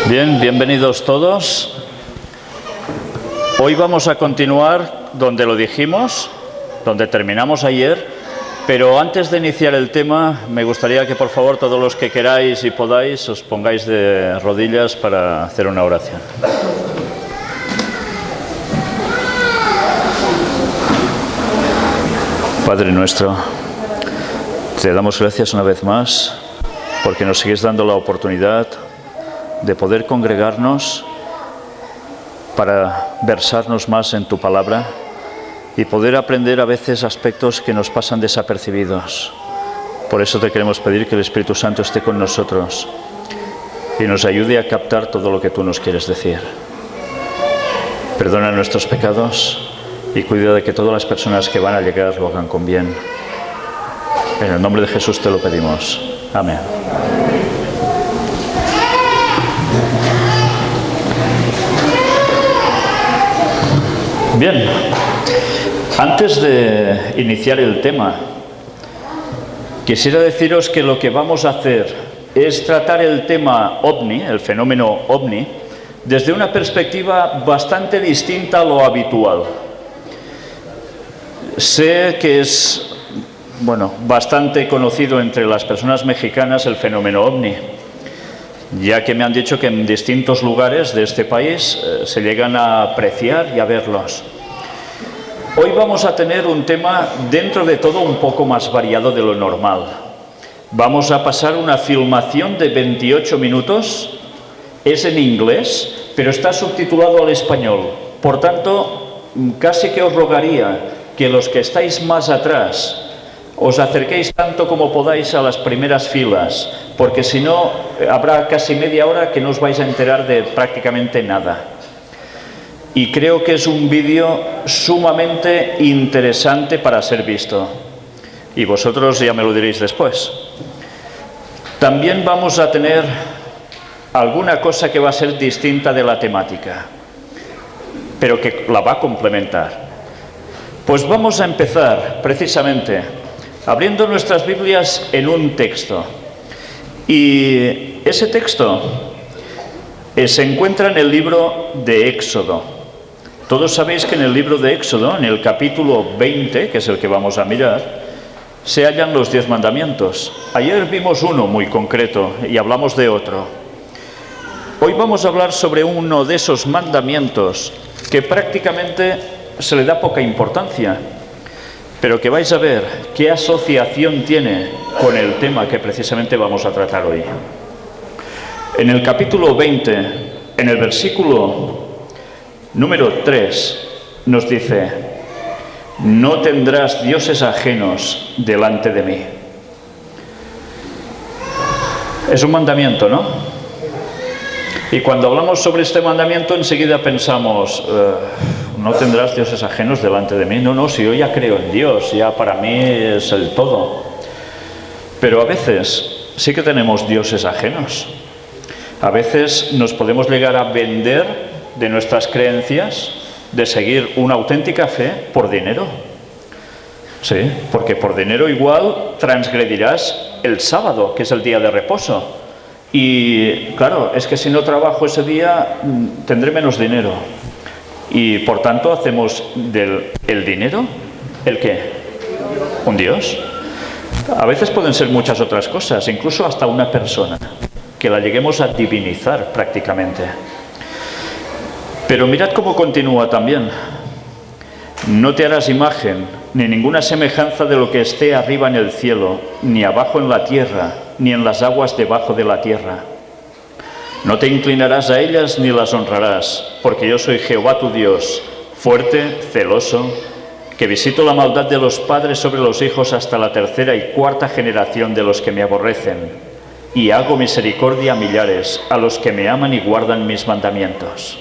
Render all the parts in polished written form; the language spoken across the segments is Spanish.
Bien, bienvenidos todos. Hoy vamos a continuar donde lo dijimos, donde terminamos ayer, pero antes de iniciar el tema, me gustaría que por favor todos los que queráis y podáis os pongáis de rodillas para hacer una oración. Padre nuestro, te damos gracias una vez más porque nos sigues dando la oportunidad de poder congregarnos para versarnos más en tu palabra y poder aprender a veces aspectos que nos pasan desapercibidos. Por eso te queremos pedir que el Espíritu Santo esté con nosotros y nos ayude a captar todo lo que tú nos quieres decir. Perdona nuestros pecados y cuida de que todas las personas que van a llegar lo hagan con bien. En el nombre de Jesús te lo pedimos. Amén. Bien, antes de iniciar el tema, quisiera deciros que lo que vamos a hacer es tratar el tema OVNI, el fenómeno OVNI, desde una perspectiva bastante distinta a lo habitual. Sé que es, bastante conocido entre las personas mexicanas el fenómeno OVNI, ya que me han dicho que en distintos lugares de este país se llegan a apreciar y a verlos. Hoy vamos a tener un tema dentro de todo un poco más variado de lo normal. Vamos a pasar una filmación de 28 minutos, es en inglés, pero está subtitulado al español. Por tanto, casi que os rogaría que los que estáis más atrás os acerquéis tanto como podáis a las primeras filas, porque si no, habrá casi media hora que no os vais a enterar de prácticamente nada. Y creo que es un vídeo sumamente interesante para ser visto. Y vosotros ya me lo diréis después. También vamos a tener alguna cosa que va a ser distinta de la temática, pero que la va a complementar. Pues vamos a empezar precisamente abriendo nuestras Biblias en un texto. Y ese texto se encuentra en el libro de Éxodo. Todos sabéis que en el libro de Éxodo, en el capítulo 20, que es el que vamos a mirar, se hallan los 10 mandamientos. Ayer vimos uno muy concreto y hablamos de otro. Hoy vamos a hablar sobre uno de esos mandamientos que prácticamente se le da poca importancia, pero que vais a ver qué asociación tiene con el tema que precisamente vamos a tratar hoy. En el capítulo 20, en el versículo número 3, nos dice: no tendrás dioses ajenos delante de mí. Es un mandamiento, ¿no? Y cuando hablamos sobre este mandamiento enseguida pensamos, no tendrás dioses ajenos delante de mí. No, si yo ya creo en Dios, ya para mí es el todo. Pero a veces sí que tenemos dioses ajenos. A veces nos podemos llegar a vender de nuestras creencias, de seguir una auténtica fe por dinero. Sí, porque por dinero igual transgredirás el sábado, que es el día de reposo. Y claro, es que si no trabajo ese día tendré menos dinero. Y por tanto hacemos del dinero, ¿el qué? ¿Un Dios? A veces pueden ser muchas otras cosas, incluso hasta una persona, que la lleguemos a divinizar prácticamente. Pero mirad cómo continúa también. No te harás imagen ni ninguna semejanza de lo que esté arriba en el cielo, ni abajo en la tierra, ni en las aguas debajo de la tierra. No te inclinarás a ellas ni las honrarás, porque yo soy Jehová tu Dios, fuerte, celoso, que visito la maldad de los padres sobre los hijos hasta la tercera y cuarta generación de los que me aborrecen, y hago misericordia a millares, a los que me aman y guardan mis mandamientos.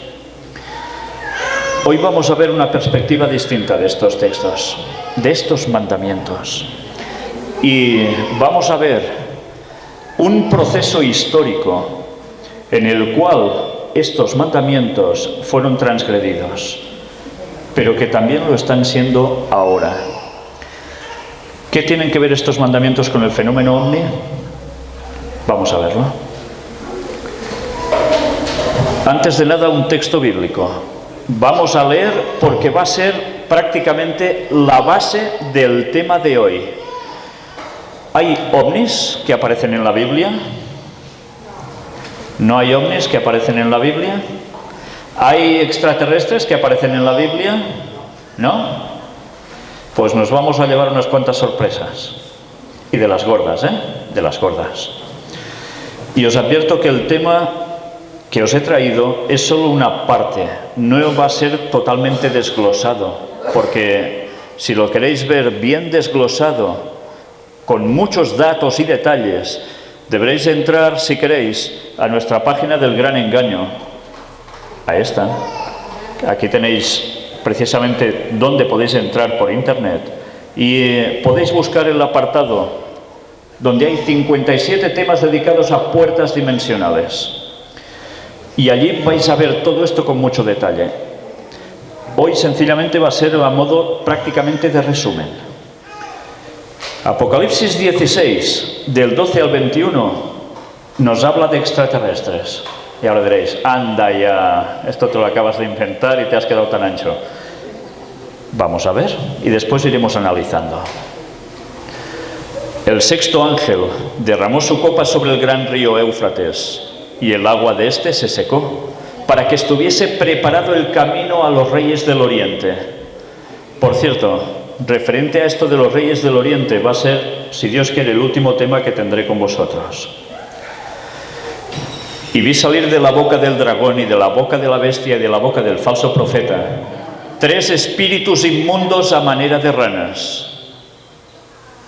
Hoy vamos a ver una perspectiva distinta de estos textos, de estos mandamientos. Y vamos a ver un proceso histórico en el cual estos mandamientos fueron transgredidos, pero que también lo están siendo ahora. ¿Qué tienen que ver estos mandamientos con el fenómeno OVNI? Vamos a verlo. Antes de nada, un texto bíblico. Vamos a leer porque va a ser prácticamente la base del tema de hoy. ¿Hay ovnis que aparecen en la Biblia? ¿No hay ovnis que aparecen en la Biblia? ¿Hay extraterrestres que aparecen en la Biblia? ¿No? Pues nos vamos a llevar unas cuantas sorpresas. Y de las gordas, ¿eh? De las gordas. Y os advierto que el tema que os he traído es solo una parte, no va a ser totalmente desglosado, porque si lo queréis ver bien desglosado, con muchos datos y detalles, deberéis entrar, si queréis, a nuestra página del Gran Engaño, a esta. Aquí tenéis precisamente dónde podéis entrar por internet y podéis buscar el apartado donde hay 57 temas dedicados a puertas dimensionales. Y allí vais a ver todo esto con mucho detalle. Hoy sencillamente va a ser a modo prácticamente de resumen. Apocalipsis 16, del 12 al 21, nos habla de extraterrestres. Y ahora diréis, anda ya, esto te lo acabas de inventar y te has quedado tan ancho. Vamos a ver y después iremos analizando. El sexto ángel derramó su copa sobre el gran río Éufrates, y el agua de éste se secó, para que estuviese preparado el camino a los reyes del Oriente. Por cierto, referente a esto de los reyes del Oriente, va a ser, si Dios quiere, el último tema que tendré con vosotros. Y vi salir de la boca del dragón y de la boca de la bestia y de la boca del falso profeta 3 espíritus inmundos a manera de ranas.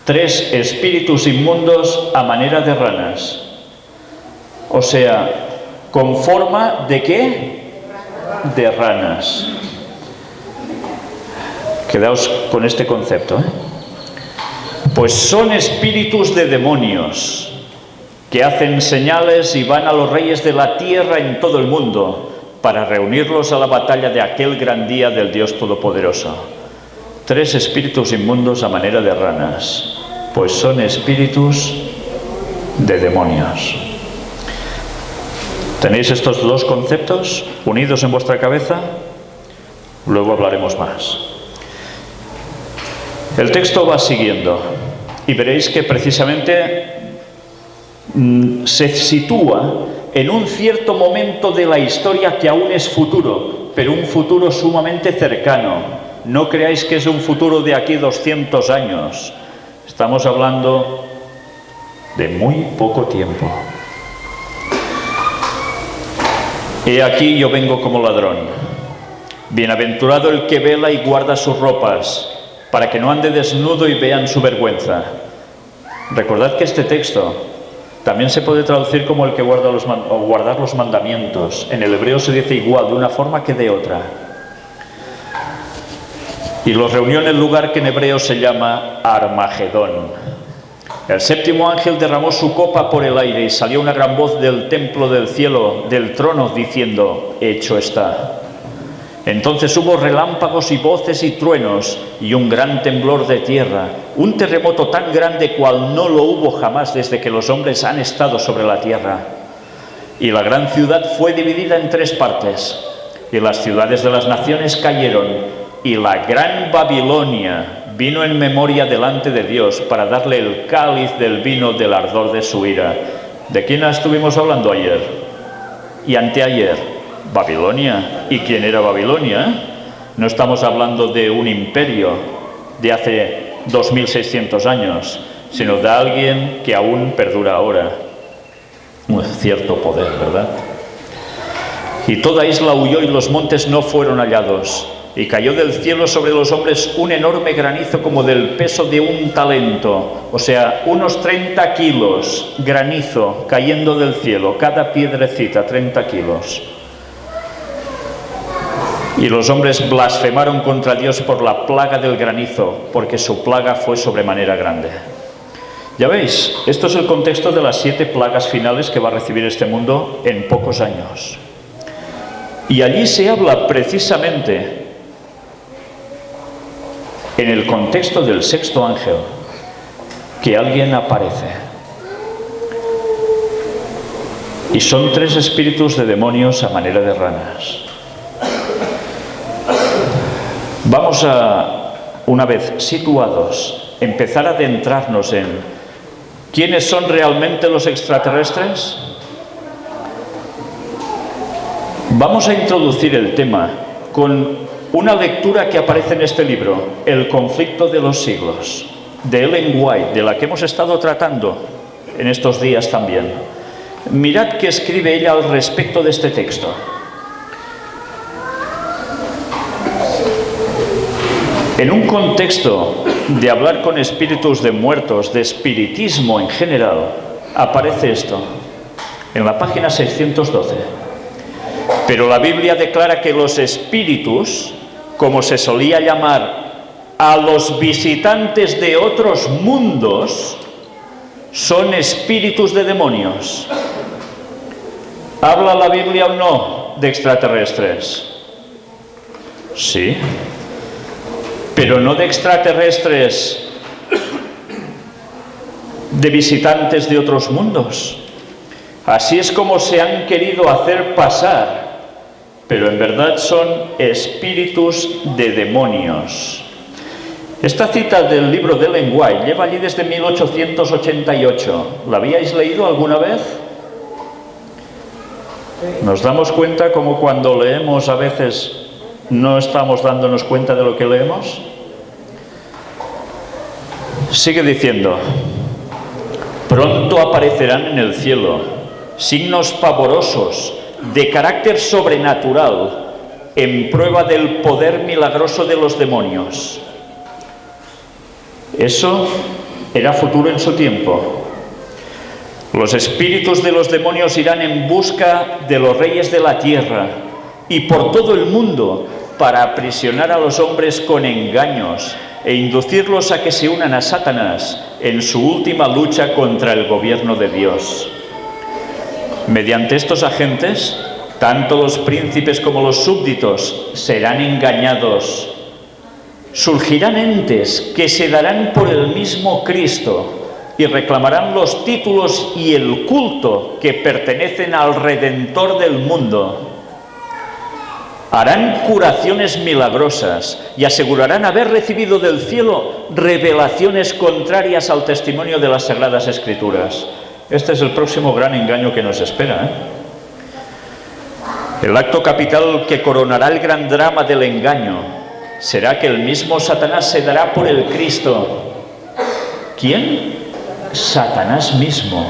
3 espíritus inmundos a manera de ranas. O sea, ¿con forma de qué? De ranas. Quedaos con este concepto, ¿eh? Pues son espíritus de demonios que hacen señales y van a los reyes de la tierra en todo el mundo para reunirlos a la batalla de aquel gran día del Dios Todopoderoso. 3 espíritus inmundos a manera de ranas, pues son espíritus de demonios. ¿Tenéis estos 2 conceptos unidos en vuestra cabeza? Luego hablaremos más. El texto va siguiendo y veréis que precisamente se sitúa en un cierto momento de la historia que aún es futuro, pero un futuro sumamente cercano. No creáis que es un futuro de aquí 200 años. Estamos hablando de muy poco tiempo. He aquí yo vengo como ladrón. Bienaventurado el que vela y guarda sus ropas, para que no ande desnudo y vean su vergüenza. Recordad que este texto también se puede traducir como el que guarda guardar los mandamientos. En el hebreo se dice igual, de una forma que de otra. Y los reunió en el lugar que en hebreo se llama Armagedón. El séptimo ángel derramó su copa por el aire y salió una gran voz del templo del cielo, del trono, diciendo: hecho está. Entonces hubo relámpagos y voces y truenos y un gran temblor de tierra, un terremoto tan grande cual no lo hubo jamás desde que los hombres han estado sobre la tierra. Y la gran ciudad fue dividida en 3 partes, y las ciudades de las naciones cayeron, y la gran Babilonia vino en memoria delante de Dios para darle el cáliz del vino del ardor de su ira. ¿De quién estuvimos hablando ayer y anteayer? Babilonia. ¿Y quién era Babilonia? No estamos hablando de un imperio de hace 2600 años, sino de alguien que aún perdura ahora. Un cierto poder, ¿verdad? Y toda isla huyó y los montes no fueron hallados. Y cayó del cielo sobre los hombres un enorme granizo como del peso de un talento, o sea, unos 30 kilos, granizo cayendo del cielo, cada piedrecita 30 kilos. Y los hombres blasfemaron contra Dios por la plaga del granizo, porque su plaga fue sobremanera grande. Ya veis, esto es el contexto de las 7 plagas finales que va a recibir este mundo en pocos años. Y allí se habla precisamente, en el contexto del sexto ángel, que alguien aparece. Y son 3 espíritus de demonios a manera de ranas. Vamos a, una vez situados, empezar a adentrarnos en ¿quiénes son realmente los extraterrestres? Vamos a introducir el tema con una lectura que aparece en este libro, El conflicto de los siglos, de Ellen White, de la que hemos estado tratando en estos días también. Mirad qué escribe ella al respecto de este texto. En un contexto de hablar con espíritus de muertos, de espiritismo en general, aparece esto, en la página 612. Pero la Biblia declara que los espíritus, como se solía llamar a los visitantes de otros mundos, son espíritus de demonios. ¿Habla la Biblia o no de extraterrestres? Sí. Pero no de extraterrestres, de visitantes de otros mundos. Así es como se han querido hacer pasar, pero en verdad son espíritus de demonios. Esta cita del libro de Ellen White lleva allí desde 1888. ¿La habíais leído alguna vez? Nos damos cuenta como cuando leemos a veces no estamos dándonos cuenta de lo que leemos. Sigue diciendo: pronto aparecerán en el cielo signos pavorosos de carácter sobrenatural en prueba del poder milagroso de los demonios. Eso era futuro en su tiempo. Los espíritus de los demonios irán en busca de los reyes de la tierra y por todo el mundo para aprisionar a los hombres con engaños e inducirlos a que se unan a Satanás en su última lucha contra el gobierno de Dios. Mediante estos agentes, tanto los príncipes como los súbditos serán engañados. Surgirán entes que se darán por el mismo Cristo y reclamarán los títulos y el culto que pertenecen al Redentor del mundo. Harán curaciones milagrosas y asegurarán haber recibido del cielo revelaciones contrarias al testimonio de las Sagradas Escrituras. Este es el próximo gran engaño que nos espera, El acto capital que coronará el gran drama del engaño será que el mismo Satanás se dará por el Cristo. ¿Quién? Satanás mismo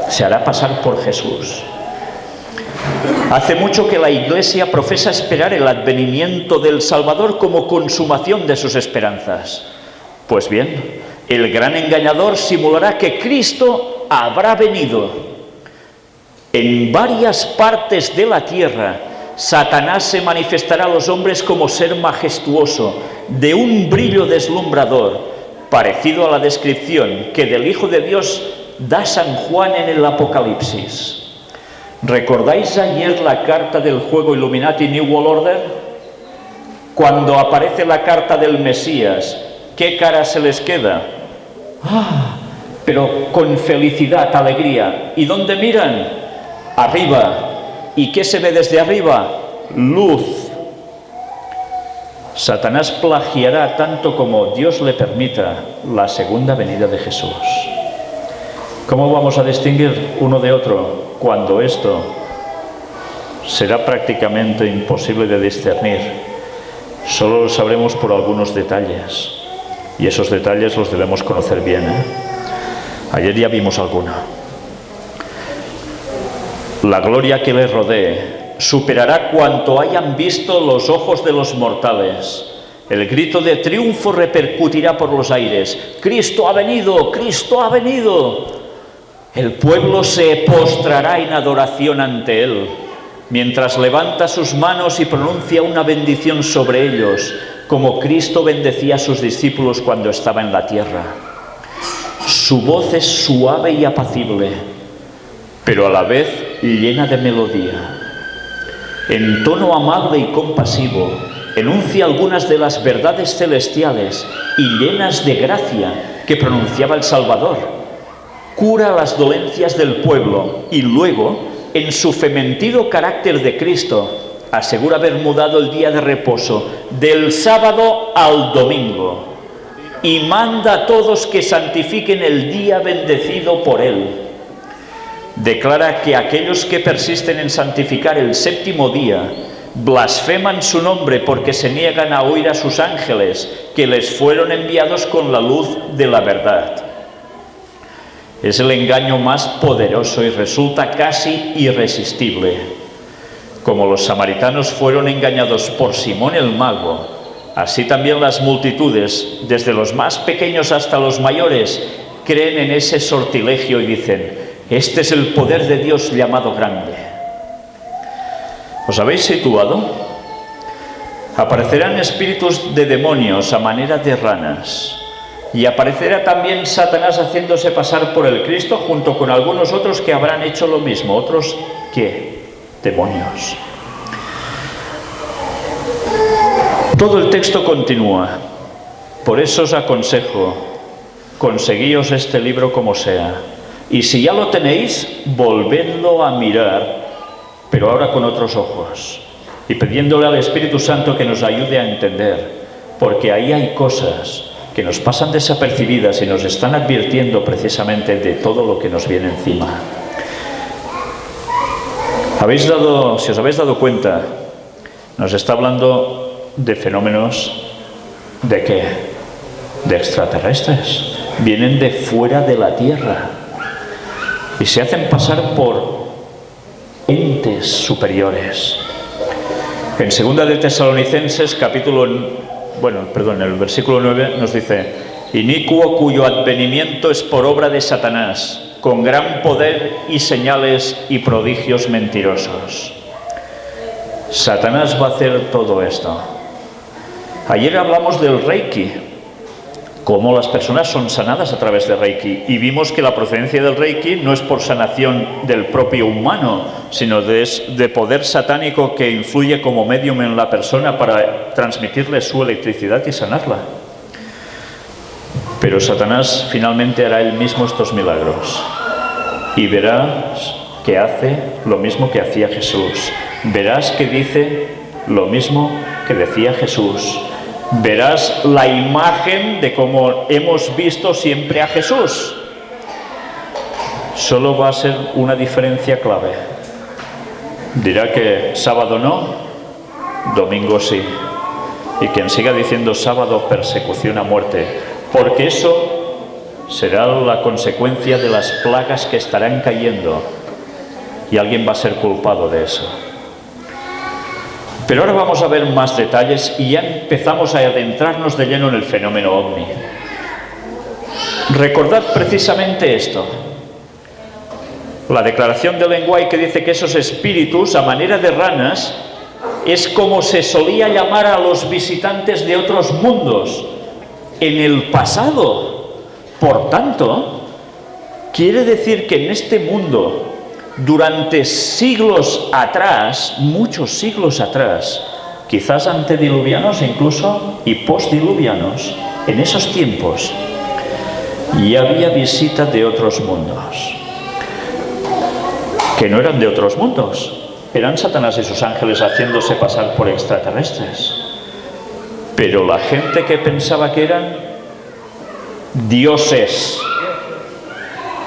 se hará pasar por Jesús. Hace mucho que la Iglesia profesa esperar el advenimiento del Salvador como consumación de sus esperanzas. Pues bien, el gran engañador simulará que Cristo habrá venido. En varias partes de la tierra, Satanás se manifestará a los hombres como ser majestuoso, de un brillo deslumbrador, parecido a la descripción que del Hijo de Dios da San Juan en el Apocalipsis. ¿Recordáis ayer la carta del juego Illuminati New World Order? Cuando aparece la carta del Mesías, ¿qué cara se les queda? Pero con felicidad, alegría. ¿Y dónde miran? Arriba. ¿Y qué se ve desde arriba? Luz. Satanás plagiará tanto como Dios le permita la segunda venida de Jesús. ¿Cómo vamos a distinguir uno de otro cuando esto será prácticamente imposible de discernir? Solo lo sabremos por algunos detalles, y esos detalles los debemos conocer bien, Ayer ya vimos alguno. La gloria que le rodee superará cuanto hayan visto los ojos de los mortales. El grito de triunfo repercutirá por los aires. ¡Cristo ha venido! ¡Cristo ha venido! El pueblo se postrará en adoración ante Él, mientras levanta sus manos y pronuncia una bendición sobre ellos, como Cristo bendecía a sus discípulos cuando estaba en la tierra. Su voz es suave y apacible, pero a la vez llena de melodía. En tono amable y compasivo, enuncia algunas de las verdades celestiales y llenas de gracia que pronunciaba el Salvador. Cura las dolencias del pueblo y luego en su fementido carácter de Cristo, asegura haber mudado el día de reposo del sábado al domingo y manda a todos que santifiquen el día bendecido por Él. Declara que aquellos que persisten en santificar el séptimo día blasfeman su nombre porque se niegan a oír a sus ángeles que les fueron enviados con la luz de la verdad. Es el engaño más poderoso y resulta casi irresistible. Como los samaritanos fueron engañados por Simón el mago, así también las multitudes, desde los más pequeños hasta los mayores, creen en ese sortilegio y dicen: este es el poder de Dios llamado grande. ¿Os habéis situado? Aparecerán espíritus de demonios a manera de ranas. Y aparecerá también Satanás haciéndose pasar por el Cristo junto con algunos otros que habrán hecho lo mismo. ¿Otros qué? Demonios. Todo el texto continúa. Por eso os aconsejo, conseguíos este libro como sea. Y si ya lo tenéis, volvedlo a mirar, pero ahora con otros ojos. Y pidiéndole al Espíritu Santo que nos ayude a entender, porque ahí hay cosas que nos pasan desapercibidas y nos están advirtiendo precisamente de todo lo que nos viene encima. Si os habéis dado cuenta, nos está hablando de fenómenos, ¿de qué? De extraterrestres. Vienen de fuera de la Tierra y se hacen pasar por entes superiores. En 2 de Tesalonicenses, el versículo 9 nos dice: inicuo cuyo advenimiento es por obra de Satanás, con gran poder y señales y prodigios mentirosos. Satanás va a hacer todo esto. Ayer hablamos del Reiki, cómo las personas son sanadas a través de Reiki, y vimos que la procedencia del Reiki no es por sanación del propio humano, sino de poder satánico que influye como medium en la persona para transmitirle su electricidad y sanarla. Pero Satanás finalmente hará él mismo estos milagros y verás que hace lo mismo que hacía Jesús. Verás que dice lo mismo que decía Jesús. Verás la imagen de cómo hemos visto siempre a Jesús. Solo va a ser una diferencia clave. Dirá que sábado no, domingo sí. Y quien siga diciendo sábado, persecución a muerte, porque eso será la consecuencia de las plagas que estarán cayendo y alguien va a ser culpado de eso. Pero ahora vamos a ver más detalles y ya empezamos a adentrarnos de lleno en el fenómeno ovni. Recordad precisamente esto. La declaración de Lenguay, que dice que esos espíritus, a manera de ranas, es como se solía llamar a los visitantes de otros mundos en el pasado. Por tanto, quiere decir que en este mundo, durante siglos atrás, muchos siglos atrás, quizás antediluvianos incluso y postdiluvianos, en esos tiempos, ya había visita de otros mundos, que no eran de otros mundos, eran Satanás y sus ángeles haciéndose pasar por extraterrestres. Pero la gente que pensaba que eran dioses,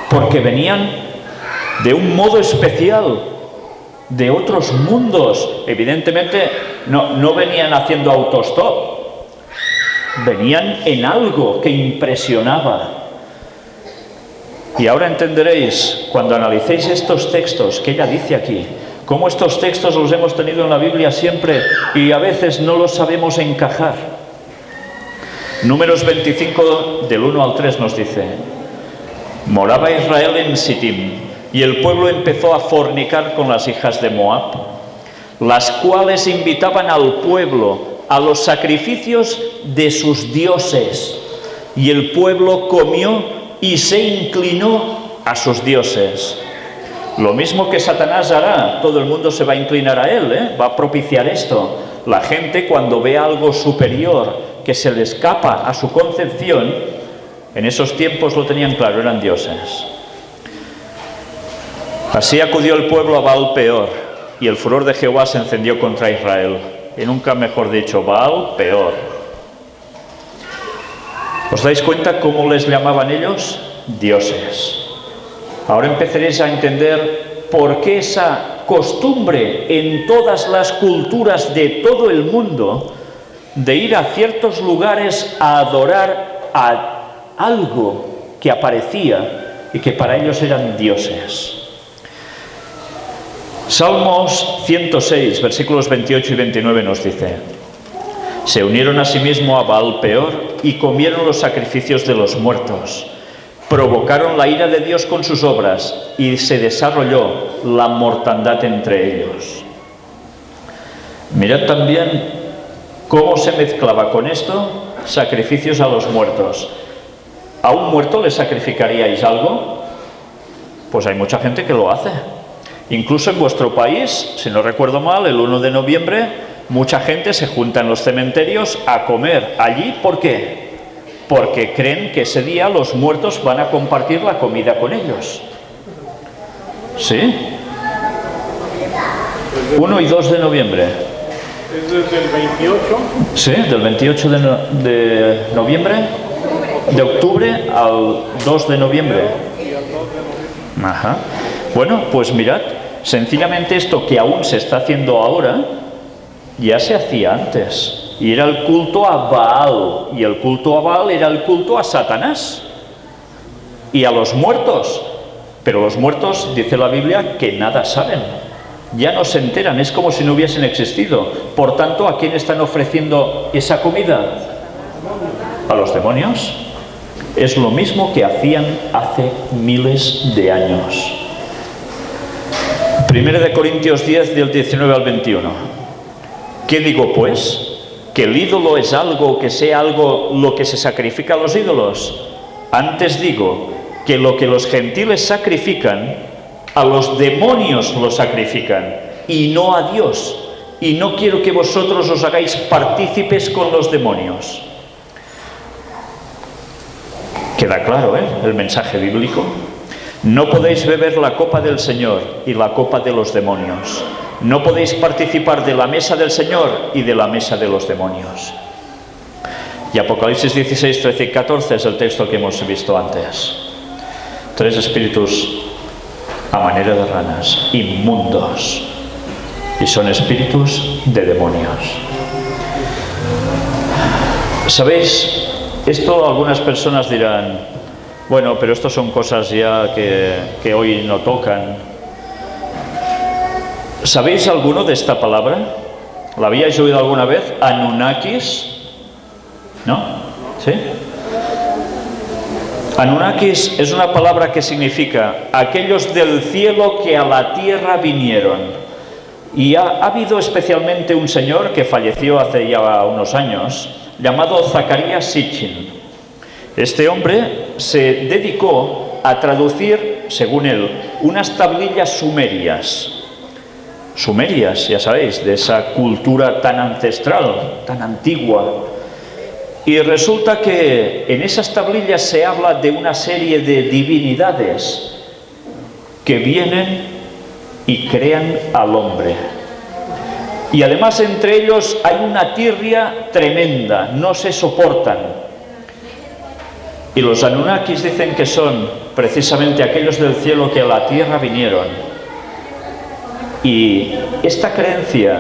porque venían de un modo especial, de otros mundos. Evidentemente no venían haciendo autostop, venían en algo que impresionaba. Y ahora entenderéis, cuando analicéis estos textos que ella dice aquí, cómo estos textos los hemos tenido en la Biblia siempre y a veces no los sabemos encajar. Números 25, del 1 al 3 nos dice: moraba Israel en Sittim, y el pueblo empezó a fornicar con las hijas de Moab, las cuales invitaban al pueblo a los sacrificios de sus dioses. Y el pueblo comió y se inclinó a sus dioses. Lo mismo que Satanás hará, todo el mundo se va a inclinar a él, va a propiciar esto. La gente, cuando ve algo superior que se le escapa a su concepción, en esos tiempos lo tenían claro, eran dioses. Así acudió el pueblo a Baal Peor, y el furor de Jehová se encendió contra Israel. Y nunca mejor dicho, Baal Peor. ¿Os dais cuenta cómo les llamaban ellos? Dioses. Ahora empezaréis a entender por qué esa costumbre en todas las culturas de todo el mundo de ir a ciertos lugares a adorar a algo que aparecía y que para ellos eran dioses. Salmos 106, versículos 28 y 29 nos dice: se unieron asimismo a Baal Peor y comieron los sacrificios de los muertos. Provocaron la ira de Dios con sus obras y se desarrolló la mortandad entre ellos. Mirad también cómo se mezclaba con esto sacrificios a los muertos. ¿A un muerto le sacrificaríais algo? Pues hay mucha gente que lo hace. Incluso en vuestro país, si no recuerdo mal, el 1 de noviembre, mucha gente se junta en los cementerios a comer allí. ¿Por qué? Porque creen que ese día los muertos van a compartir la comida con ellos. ¿Sí? 1 y 2 de noviembre. ¿Es desde el 28? Sí, del 28 de noviembre, de octubre al 2 de noviembre. Ajá. Bueno, pues mirad, sencillamente esto que aún se está haciendo ahora, ya se hacía antes. Y era el culto a Baal. Y el culto a Baal era el culto a Satanás. Y a los muertos. Pero los muertos, dice la Biblia, que nada saben. Ya no se enteran, es como si no hubiesen existido. Por tanto, ¿a quién están ofreciendo esa comida? ¿A los demonios? Es lo mismo que hacían hace miles de años. 1 de Corintios 10, del 19 al 21. ¿Qué digo pues? ¿Que el ídolo es algo, que sea algo lo que se sacrifica a los ídolos? Antes digo que lo que los gentiles sacrifican, a los demonios lo sacrifican, y no a Dios. Y no quiero que vosotros os hagáis partícipes con los demonios. Queda claro, el mensaje bíblico. No podéis beber la copa del Señor y la copa de los demonios. No podéis participar de la mesa del Señor y de la mesa de los demonios. Y Apocalipsis 16, 13 y 14 es el texto que hemos visto antes. 3 espíritus a manera de ranas, inmundos, y son espíritus de demonios. ¿Sabéis? Esto algunas personas dirán, bueno, pero esto son cosas ya que hoy no tocan. ¿Sabéis alguno de esta palabra? ¿La habíais oído alguna vez? Anunnakis. ¿No? ¿Sí? Anunnakis es una palabra que significa aquellos del cielo que a la tierra vinieron. Y ha habido especialmente un señor que falleció hace ya unos años, llamado Zacarías Sitchin. Este hombre se dedicó a traducir, según él, unas tablillas sumerias. Sumerias, ya sabéis, de esa cultura tan ancestral, tan antigua. Y resulta que en esas tablillas se habla de una serie de divinidades que vienen y crean al hombre. Y además entre ellos hay una tirria tremenda, no se soportan. Y los Anunnakis dicen que son precisamente aquellos del cielo que a la tierra vinieron. Y esta creencia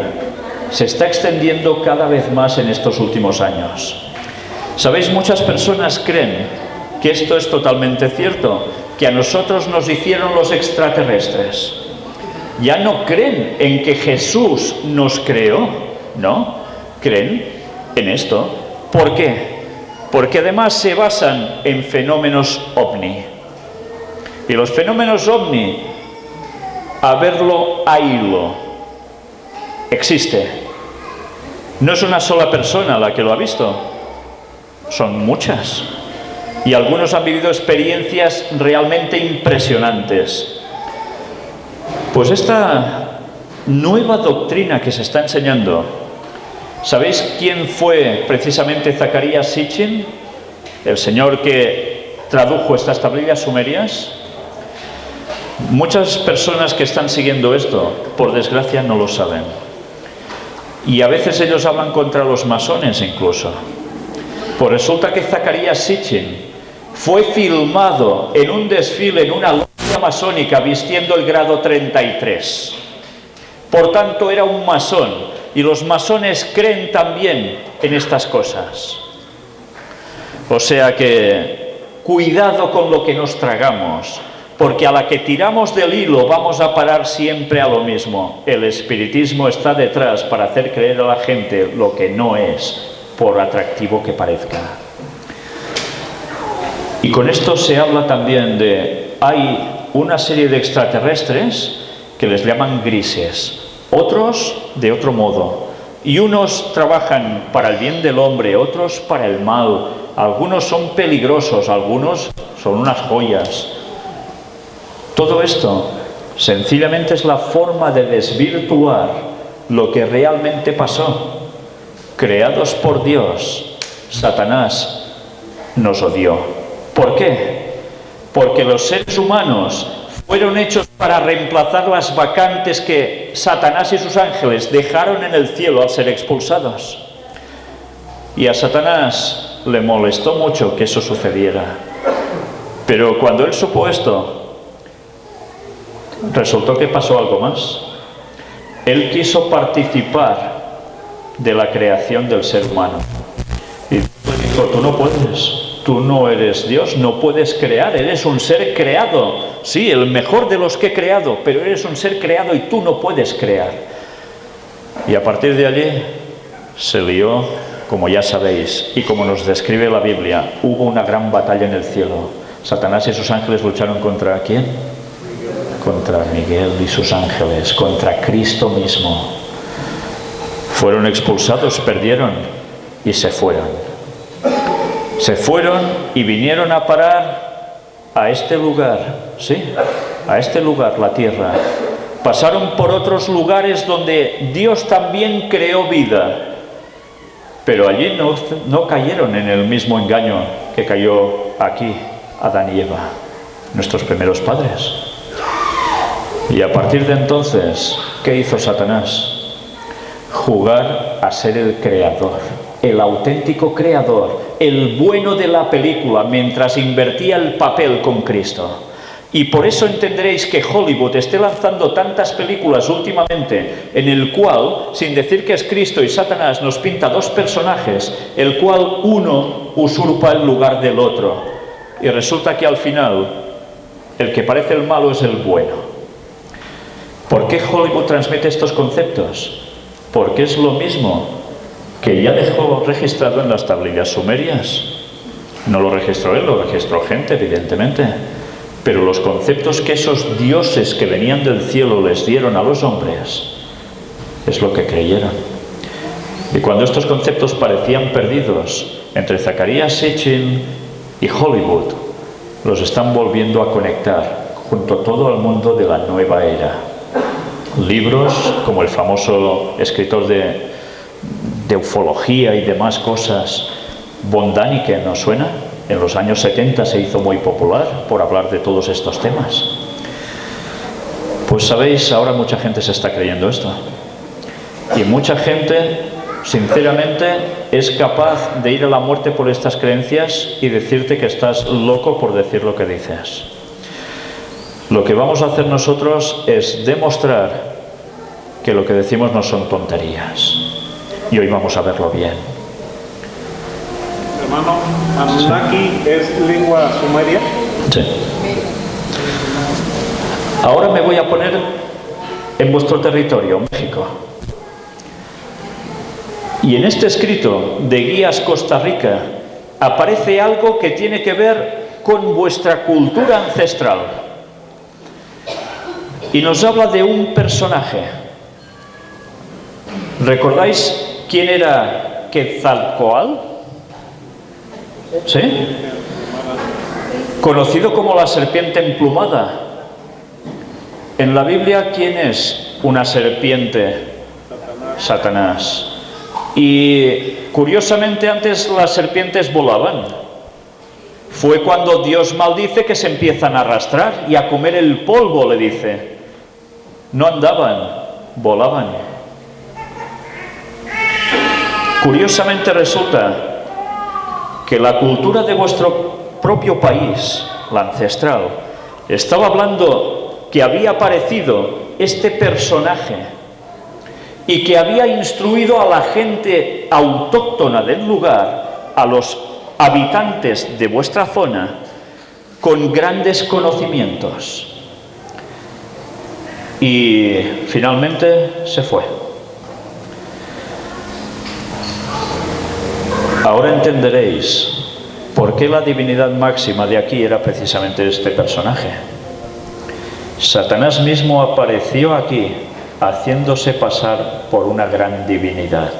se está extendiendo cada vez más en estos últimos años. ¿Sabéis? Muchas personas creen que esto es totalmente cierto, que a nosotros nos hicieron los extraterrestres. Ya no creen en que Jesús nos creó, ¿no? Creen en esto. ¿Por qué? Porque además se basan en fenómenos ovni. Y los fenómenos ovni, a verlo, haylo, existe. No es una sola persona la que lo ha visto, son muchas. Y algunos han vivido experiencias realmente impresionantes. Pues esta nueva doctrina que se está enseñando, ¿sabéis quién fue precisamente Zacarías Sitchin? El señor que tradujo estas tablillas sumerias. Muchas personas que están siguiendo esto, por desgracia, no lo saben. Y a veces ellos hablan contra los masones incluso. Pues resulta que Zacarías Sitchin fue filmado en un desfile en una logia masónica vistiendo el grado 33. Por tanto, era un masón. Y los masones creen también en estas cosas. O sea que, cuidado con lo que nos tragamos. Porque a la que tiramos del hilo vamos a parar siempre a lo mismo. El espiritismo está detrás para hacer creer a la gente lo que no es, por atractivo que parezca. Y con esto se habla también de... Hay una serie de extraterrestres que les llaman grises, otros de otro modo. Y unos trabajan para el bien del hombre, otros para el mal. Algunos son peligrosos, algunos son unas joyas. Todo esto sencillamente es la forma de desvirtuar lo que realmente pasó. Creados por Dios, Satanás nos odió. ¿Por qué? Porque los seres humanos fueron hechos para reemplazar las vacantes que Satanás y sus ángeles dejaron en el cielo al ser expulsados. Y a Satanás le molestó mucho que eso sucediera. Pero cuando él supo esto, resultó que pasó algo más. Él quiso participar de la creación del ser humano. Y dijo, tú no puedes, tú no eres Dios, no puedes crear, eres un ser creado. Sí, el mejor de los que he creado, pero eres un ser creado y tú no puedes crear. Y a partir de allí se lió, como ya sabéis, y como nos describe la Biblia, hubo una gran batalla en el cielo. Satanás y sus ángeles lucharon ¿contra quién? Contra Miguel y sus ángeles, contra Cristo mismo. Fueron expulsados, perdieron y se fueron. Se fueron y vinieron a parar a este lugar, ¿sí? A este lugar, la tierra. Pasaron por otros lugares donde Dios también creó vida. Pero allí no cayeron en el mismo engaño que cayó aquí Adán y Eva, nuestros primeros padres. Y a partir de entonces, ¿qué hizo Satanás? Jugar a ser el creador, el auténtico creador, el bueno de la película, mientras invertía el papel con Cristo. Y por eso entenderéis que Hollywood esté lanzando tantas películas últimamente, en el cual, sin decir que es Cristo y Satanás, nos pinta dos personajes, el cual uno usurpa el lugar del otro. Y resulta que al final, el que parece el malo es el bueno. ¿Por qué Hollywood transmite estos conceptos? Porque es lo mismo que ya dejó registrado en las tablillas sumerias. No lo registró él, lo registró gente, evidentemente. Pero los conceptos que esos dioses que venían del cielo les dieron a los hombres, es lo que creyeron. Y cuando estos conceptos parecían perdidos entre Zacarías Sitchin y Hollywood, los están volviendo a conectar junto a todo el mundo de la nueva era. Libros como el famoso escritor de ufología y demás cosas, Von Däniken, ¿nos suena? En los años 70 se hizo muy popular por hablar de todos estos temas. Pues sabéis, ahora mucha gente se está creyendo esto. Y mucha gente, sinceramente, es capaz de ir a la muerte por estas creencias y decirte que estás loco por decir lo que dices. Lo que vamos a hacer nosotros es demostrar que lo que decimos no son tonterías. Y hoy vamos a verlo bien. Hermano, Anunnaki es lengua sumeria. Sí. Ahora me voy a poner en vuestro territorio, México. Y en este escrito de Guías Costa Rica aparece algo que tiene que ver con vuestra cultura ancestral. Y nos habla de un personaje. ¿Recordáis quién era Quetzalcóatl? ¿Sí? Conocido como la serpiente emplumada. En la Biblia, ¿quién es una serpiente? Satanás. Y curiosamente antes las serpientes volaban. Fue cuando Dios maldice que se empiezan a arrastrar y a comer el polvo, le dice. No andaban, volaban. Curiosamente resulta que la cultura de vuestro propio país, la ancestral, estaba hablando que había aparecido este personaje y que había instruido a la gente autóctona del lugar, a los habitantes de vuestra zona, con grandes conocimientos. Y finalmente se fue. Ahora entenderéis por qué la divinidad máxima de aquí era precisamente este personaje. Satanás mismo apareció aquí haciéndose pasar por una gran divinidad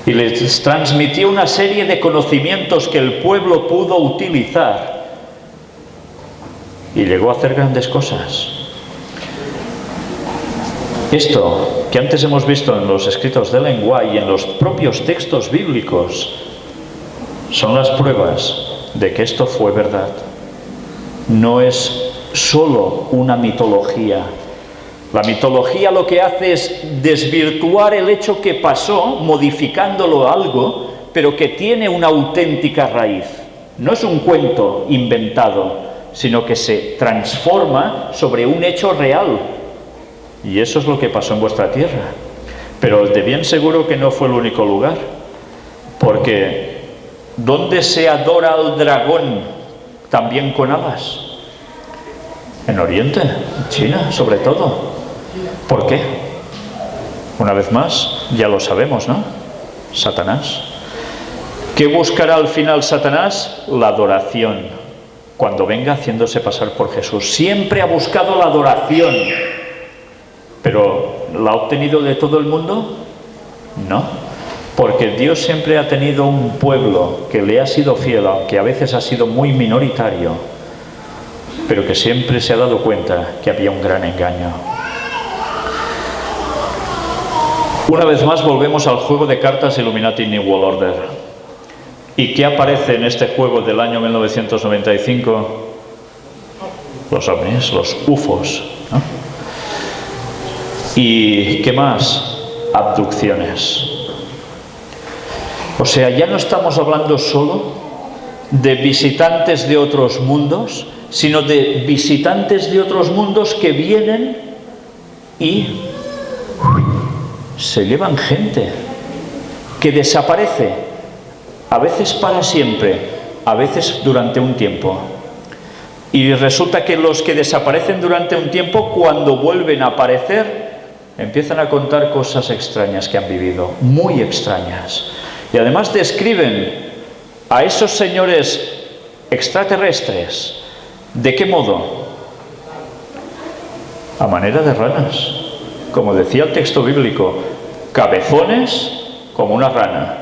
y les transmitió una serie de conocimientos que el pueblo pudo utilizar y llegó a hacer grandes cosas. Esto que antes hemos visto en los escritos de Ellen White y en los propios textos bíblicos son las pruebas de que esto fue verdad. No es solo una mitología. La mitología lo que hace es desvirtuar el hecho que pasó, modificándolo algo, pero que tiene una auténtica raíz. No es un cuento inventado, sino que se transforma sobre un hecho real. Y eso es lo que pasó en vuestra tierra. Pero de bien seguro que no fue el único lugar, porque ¿dónde se adora al dragón también con alas? En Oriente, en China sobre todo. ¿Por qué? Una vez más, ya lo sabemos, ¿no? Satanás. ¿Qué buscará al final Satanás? La adoración. Cuando venga haciéndose pasar por Jesús. Siempre ha buscado la adoración. ¿Pero la ha obtenido de todo el mundo? No. Porque Dios siempre ha tenido un pueblo que le ha sido fiel, aunque a veces ha sido muy minoritario, pero que siempre se ha dado cuenta que había un gran engaño. Una vez más volvemos al juego de cartas Illuminati New World Order. ¿Y qué aparece en este juego del año 1995? Los ovnis, los UFOs, ¿no? ¿Y qué más? Abducciones. O sea, ya no estamos hablando solo de visitantes de otros mundos, sino de visitantes de otros mundos que vienen y se llevan gente que desaparece, a veces para siempre, a veces durante un tiempo. Y resulta que los que desaparecen durante un tiempo, cuando vuelven a aparecer, empiezan a contar cosas extrañas que han vivido, muy extrañas. Y además describen a esos señores extraterrestres. ¿De qué modo? A manera de ranas. Como decía el texto bíblico, cabezones como una rana.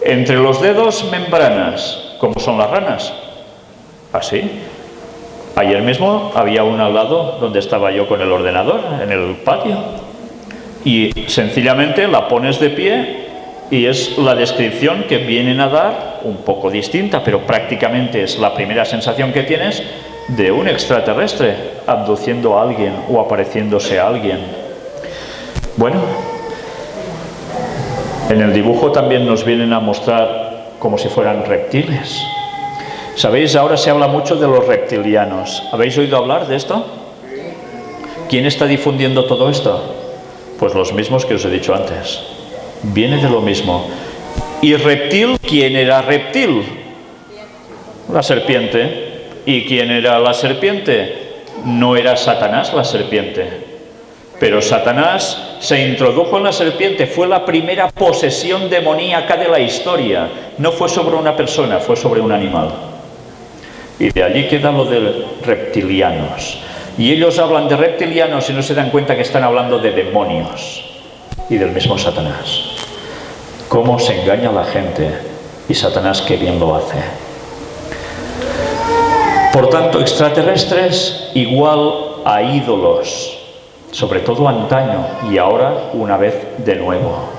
Entre los dedos membranas, como son las ranas. Así. Ayer mismo había una al lado donde estaba yo con el ordenador, en el patio. Y sencillamente la pones de pie y es la descripción que vienen a dar, un poco distinta, pero prácticamente es la primera sensación que tienes de un extraterrestre abduciendo a alguien o apareciéndose a alguien. Bueno, en el dibujo también nos vienen a mostrar como si fueran reptiles. ¿Sabéis? Ahora se habla mucho de los reptilianos. ¿Habéis oído hablar de esto? ¿Quién está difundiendo todo esto? Pues los mismos que os he dicho antes. Viene de lo mismo. ¿Y reptil? ¿Quién era reptil? La serpiente. ¿Y quién era la serpiente? No era Satanás la serpiente. Pero Satanás se introdujo en la serpiente. Fue la primera posesión demoníaca de la historia. No fue sobre una persona, fue sobre un animal. Y de allí queda lo de reptilianos. Y ellos hablan de reptilianos y no se dan cuenta que están hablando de demonios y del mismo Satanás. Cómo se engaña a la gente, y Satanás qué bien lo hace. Por tanto, extraterrestres igual a ídolos, sobre todo antaño y ahora una vez de nuevo.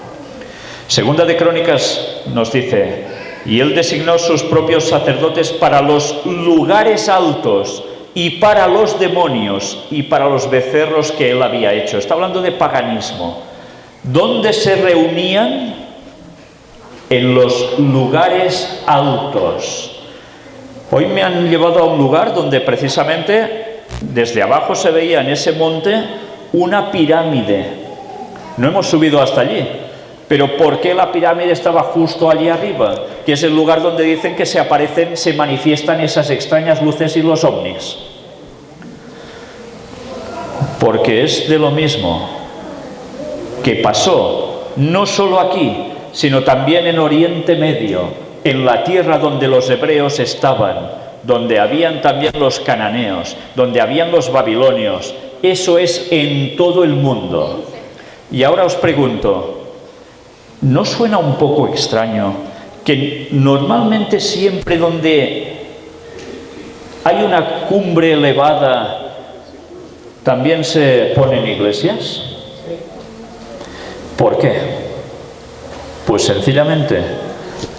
Segunda de Crónicas nos dice: Y él designó sus propios sacerdotes para los lugares altos y para los demonios y para los becerros que él había hecho. Está hablando de paganismo. ¿Dónde se reunían? En los lugares altos. Hoy me han llevado a un lugar donde precisamente desde abajo se veía en ese monte una pirámide. No hemos subido hasta allí. Pero ¿por qué la pirámide estaba justo allí arriba? Que es el lugar donde dicen que se manifiestan esas extrañas luces y los ovnis. Porque es de lo mismo que pasó, no solo aquí, sino también en Oriente Medio, en la tierra donde los hebreos estaban, donde habían también los cananeos, donde habían los babilonios. Eso es en todo el mundo. Y ahora os pregunto, ¿no suena un poco extraño que normalmente siempre donde hay una cumbre elevada también se ponen iglesias? ¿Por qué? Pues sencillamente,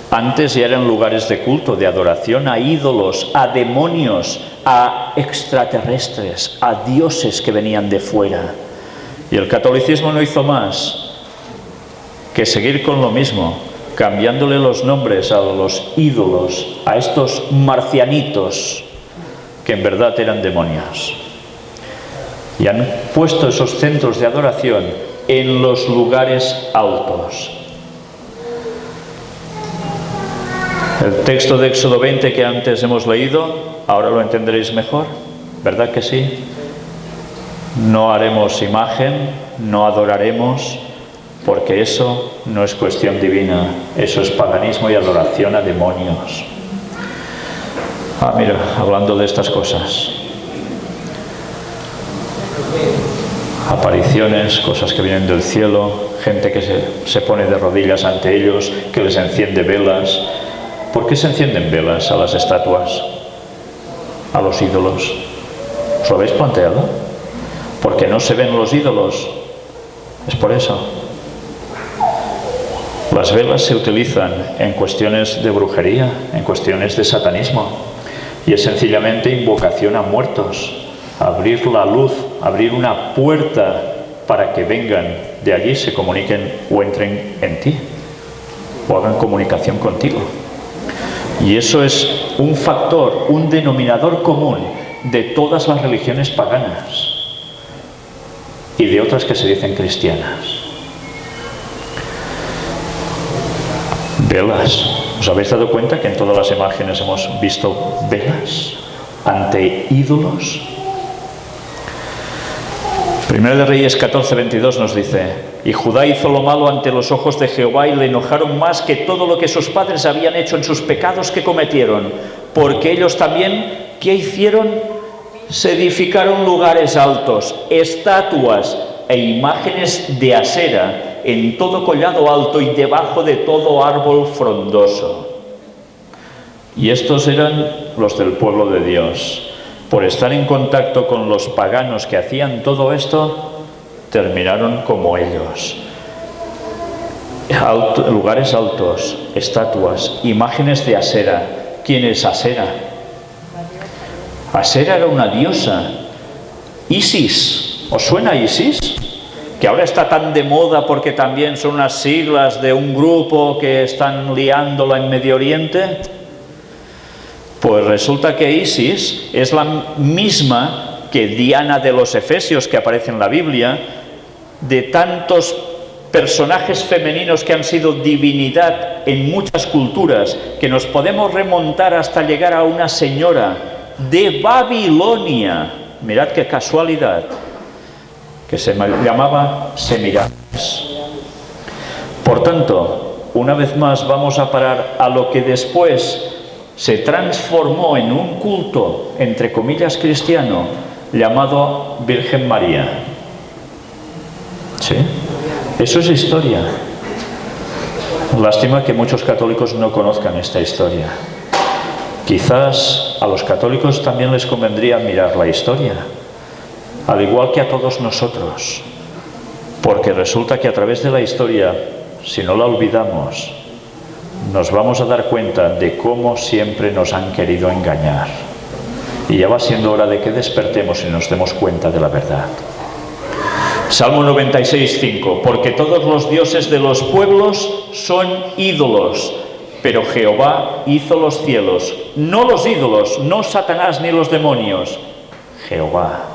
antes ya eran lugares de culto, de adoración a ídolos, a demonios, a extraterrestres, a dioses que venían de fuera. Y el catolicismo no hizo más que seguir con lo mismo, cambiándole los nombres a los ídolos, a estos marcianitos que en verdad eran demonios. Y han puesto esos centros de adoración en los lugares altos. El texto de Éxodo 20 que antes hemos leído, ahora lo entenderéis mejor, ¿verdad que sí? No haremos imagen, no adoraremos, porque eso no es cuestión divina, eso es paganismo y adoración a demonios. Mira, hablando de estas cosas, apariciones, cosas que vienen del cielo, gente que se pone de rodillas ante ellos, que les enciende velas. ¿Por qué se encienden velas a las estatuas, a los ídolos? ¿Os lo habéis planteado? Porque no se ven los ídolos, es por eso. Las velas se utilizan en cuestiones de brujería, en cuestiones de satanismo, y es sencillamente invocación a muertos, abrir la luz, abrir una puerta para que vengan de allí, se comuniquen o entren en ti, o hagan comunicación contigo. Y eso es un factor, un denominador común de todas las religiones paganas y de otras que se dicen cristianas. Velas. ¿Os habéis dado cuenta que en todas las imágenes hemos visto velas ante ídolos? Primera de Reyes 14:22 nos dice: y Judá hizo lo malo ante los ojos de Jehová y le enojaron más que todo lo que sus padres habían hecho en sus pecados que cometieron, porque ellos también, ¿qué hicieron? Se edificaron lugares altos, estatuas e imágenes de Asera en todo collado alto y debajo de todo árbol frondoso. Y estos eran los del pueblo de Dios. Por estar en contacto con los paganos que hacían todo esto, terminaron como ellos. Lugares altos, estatuas, imágenes de Asera. ¿Quién es Asera? Asera era una diosa. Isis. ¿Os suena Isis? Que ahora está tan de moda porque también son unas siglas de un grupo que están liándola en Medio Oriente. Pues resulta que Isis es la misma que Diana de los Efesios, que aparece en la Biblia, de tantos personajes femeninos que han sido divinidad en muchas culturas, que nos podemos remontar hasta llegar a una señora de Babilonia, mirad qué casualidad, que se llamaba Semiramis. Por tanto, una vez más vamos a parar a lo que después se transformó en un culto, entre comillas, cristiano, llamado Virgen María. ¿Sí? Eso es historia. Lástima que muchos católicos no conozcan esta historia. Quizás a los católicos también les convendría mirar la historia, al igual que a todos nosotros, porque resulta que a través de la historia, si no la olvidamos, nos vamos a dar cuenta de cómo siempre nos han querido engañar. Y ya va siendo hora de que despertemos y nos demos cuenta de la verdad. Salmo 96:5. Porque todos los dioses de los pueblos son ídolos, pero Jehová hizo los cielos. No los ídolos, no Satanás ni los demonios, Jehová.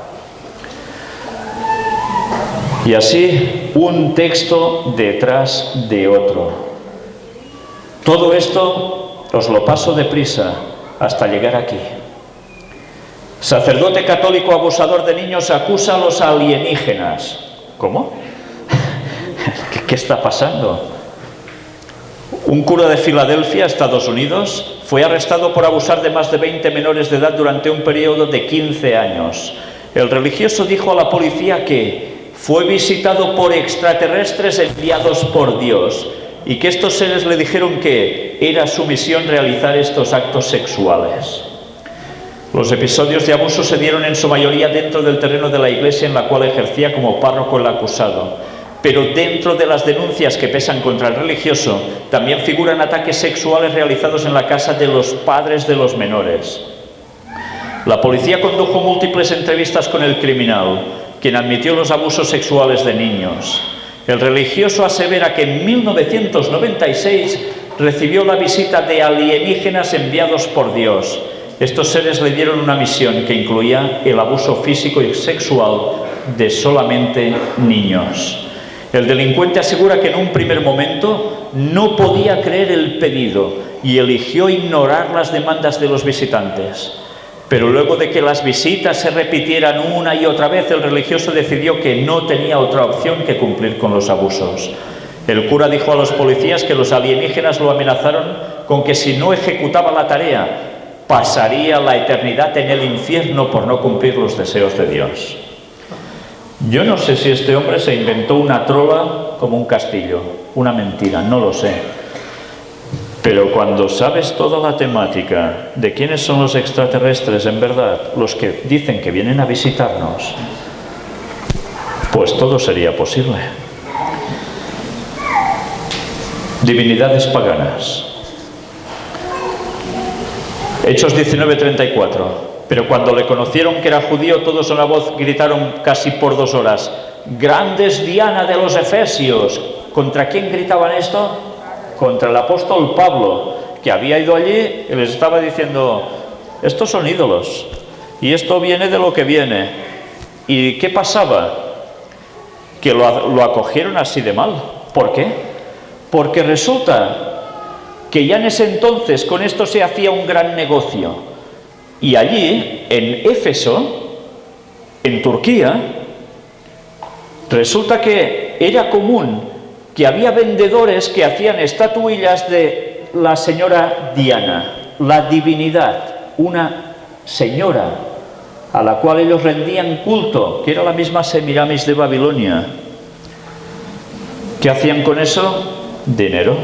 Y así, un texto detrás de otro. Todo esto os lo paso deprisa hasta llegar aquí. Sacerdote católico abusador de niños acusa a los alienígenas. ¿Cómo? ¿Qué está pasando? Un cura de Filadelfia, Estados Unidos, fue arrestado por abusar de más de 20 menores de edad durante un periodo de 15 años. El religioso dijo a la policía que fue visitado por extraterrestres enviados por Dios y que estos seres le dijeron que era su misión realizar estos actos sexuales. Los episodios de abuso se dieron en su mayoría dentro del terreno de la iglesia en la cual ejercía como párroco el acusado. Pero dentro de las denuncias que pesan contra el religioso, también figuran ataques sexuales realizados en la casa de los padres de los menores. La policía condujo múltiples entrevistas con el criminal, quien admitió los abusos sexuales de niños. El religioso asevera que en 1996 recibió la visita de alienígenas enviados por Dios. Estos seres le dieron una misión que incluía el abuso físico y sexual de solamente niños. El delincuente asegura que en un primer momento no podía creer el pedido y eligió ignorar las demandas de los visitantes. Pero luego de que las visitas se repitieran una y otra vez, el religioso decidió que no tenía otra opción que cumplir con los abusos. El cura dijo a los policías que los alienígenas lo amenazaron con que si no ejecutaba la tarea, pasaría la eternidad en el infierno por no cumplir los deseos de Dios. Yo no sé si este hombre se inventó una trola como un castillo, una mentira, no lo sé. Pero cuando sabes toda la temática de quiénes son los extraterrestres en verdad, los que dicen que vienen a visitarnos, pues todo sería posible. Divinidades paganas. Hechos 19:34. Pero cuando le conocieron que era judío, todos a una voz gritaron casi por 2 horas: ¡Grande es Diana de los Efesios! ¿Contra quién gritaban esto? Contra el apóstol Pablo, que había ido allí y les estaba diciendo: estos son ídolos, y esto viene de lo que viene. ¿Y qué pasaba? Que lo acogieron así de mal. ¿Por qué? Porque resulta que ya en ese entonces con esto se hacía un gran negocio. Y allí, en Éfeso, en Turquía, resulta que era común que había vendedores que hacían estatuillas de la señora Diana, la divinidad, una señora a la cual ellos rendían culto, que era la misma Semiramis de Babilonia. ¿Qué hacían con eso? Dinero.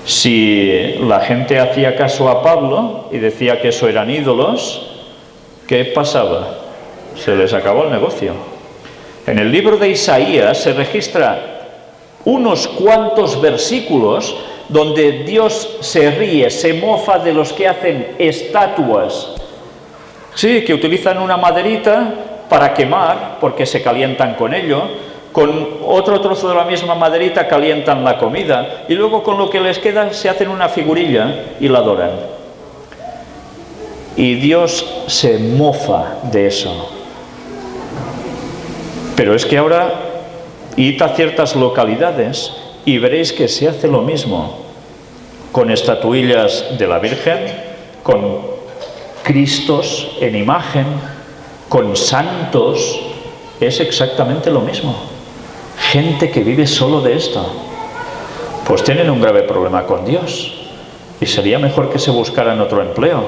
Si la gente hacía caso a Pablo y decía que eso eran ídolos, ¿qué pasaba? Se les acabó el negocio. En el libro de Isaías se registra unos cuantos versículos donde Dios se ríe, se mofa de los que hacen estatuas. Sí, que utilizan una maderita para quemar, porque se calientan con ello. Con otro trozo de la misma maderita calientan la comida y luego con lo que les queda se hacen una figurilla y la adoran. Y Dios se mofa de eso. Pero es que ahora id a ciertas localidades y veréis que se hace lo mismo, con estatuillas de la Virgen, con Cristos en imagen, con santos. Es exactamente lo mismo. Gente que vive solo de esto, pues tienen un grave problema con Dios y sería mejor que se buscaran otro empleo,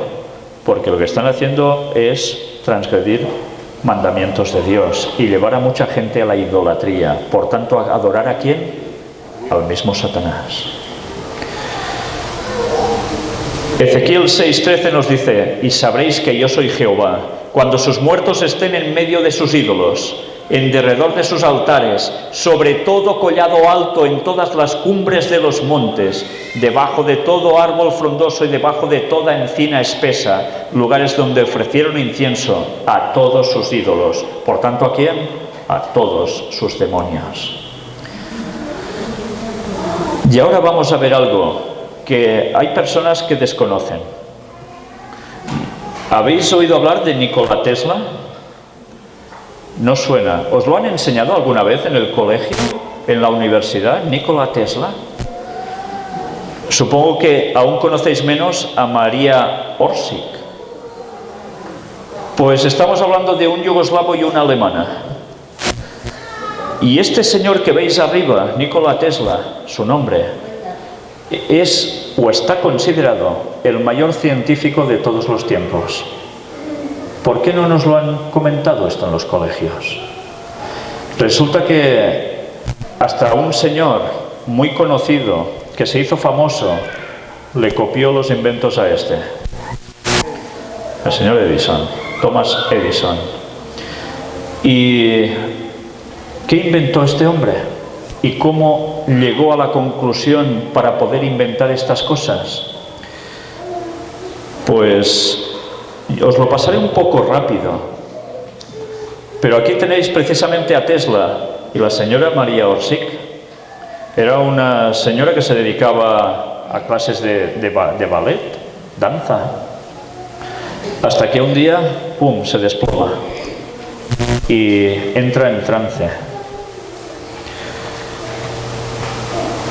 porque lo que están haciendo es transgredir mandamientos de Dios y llevar a mucha gente a la idolatría, por tanto a adorar ¿a quién? Al mismo Satanás. Ezequiel 6:13 nos dice: y sabréis que yo soy Jehová, cuando sus muertos estén en medio de sus ídolos, en derredor de sus altares, sobre todo collado alto en todas las cumbres de los montes, debajo de todo árbol frondoso y debajo de toda encina espesa, lugares donde ofrecieron incienso a todos sus ídolos. Por tanto, ¿a quién? A todos sus demonios. Y ahora vamos a ver algo que hay personas que desconocen. ¿Habéis oído hablar de Nikola Tesla? ¿No suena? ¿Os lo han enseñado alguna vez en el colegio, en la universidad? Nikola Tesla. Supongo que aún conocéis menos a María Orsic. Pues estamos hablando de un yugoslavo y una alemana. Y este señor que veis arriba, Nikola Tesla, su nombre, es o está considerado el mayor científico de todos los tiempos. ¿Por qué no nos lo han comentado esto en los colegios? Resulta que hasta un señor muy conocido, que se hizo famoso, le copió los inventos a este. El señor Edison, Thomas Edison. ¿Y qué inventó este hombre? ¿Y cómo llegó a la conclusión para poder inventar estas cosas? Pues os lo pasaré un poco rápido, pero aquí tenéis precisamente a Tesla y la señora María Orsic. Era una señora que se dedicaba a clases de ballet, danza, hasta que un día, ¡pum!, se desploma y entra en trance.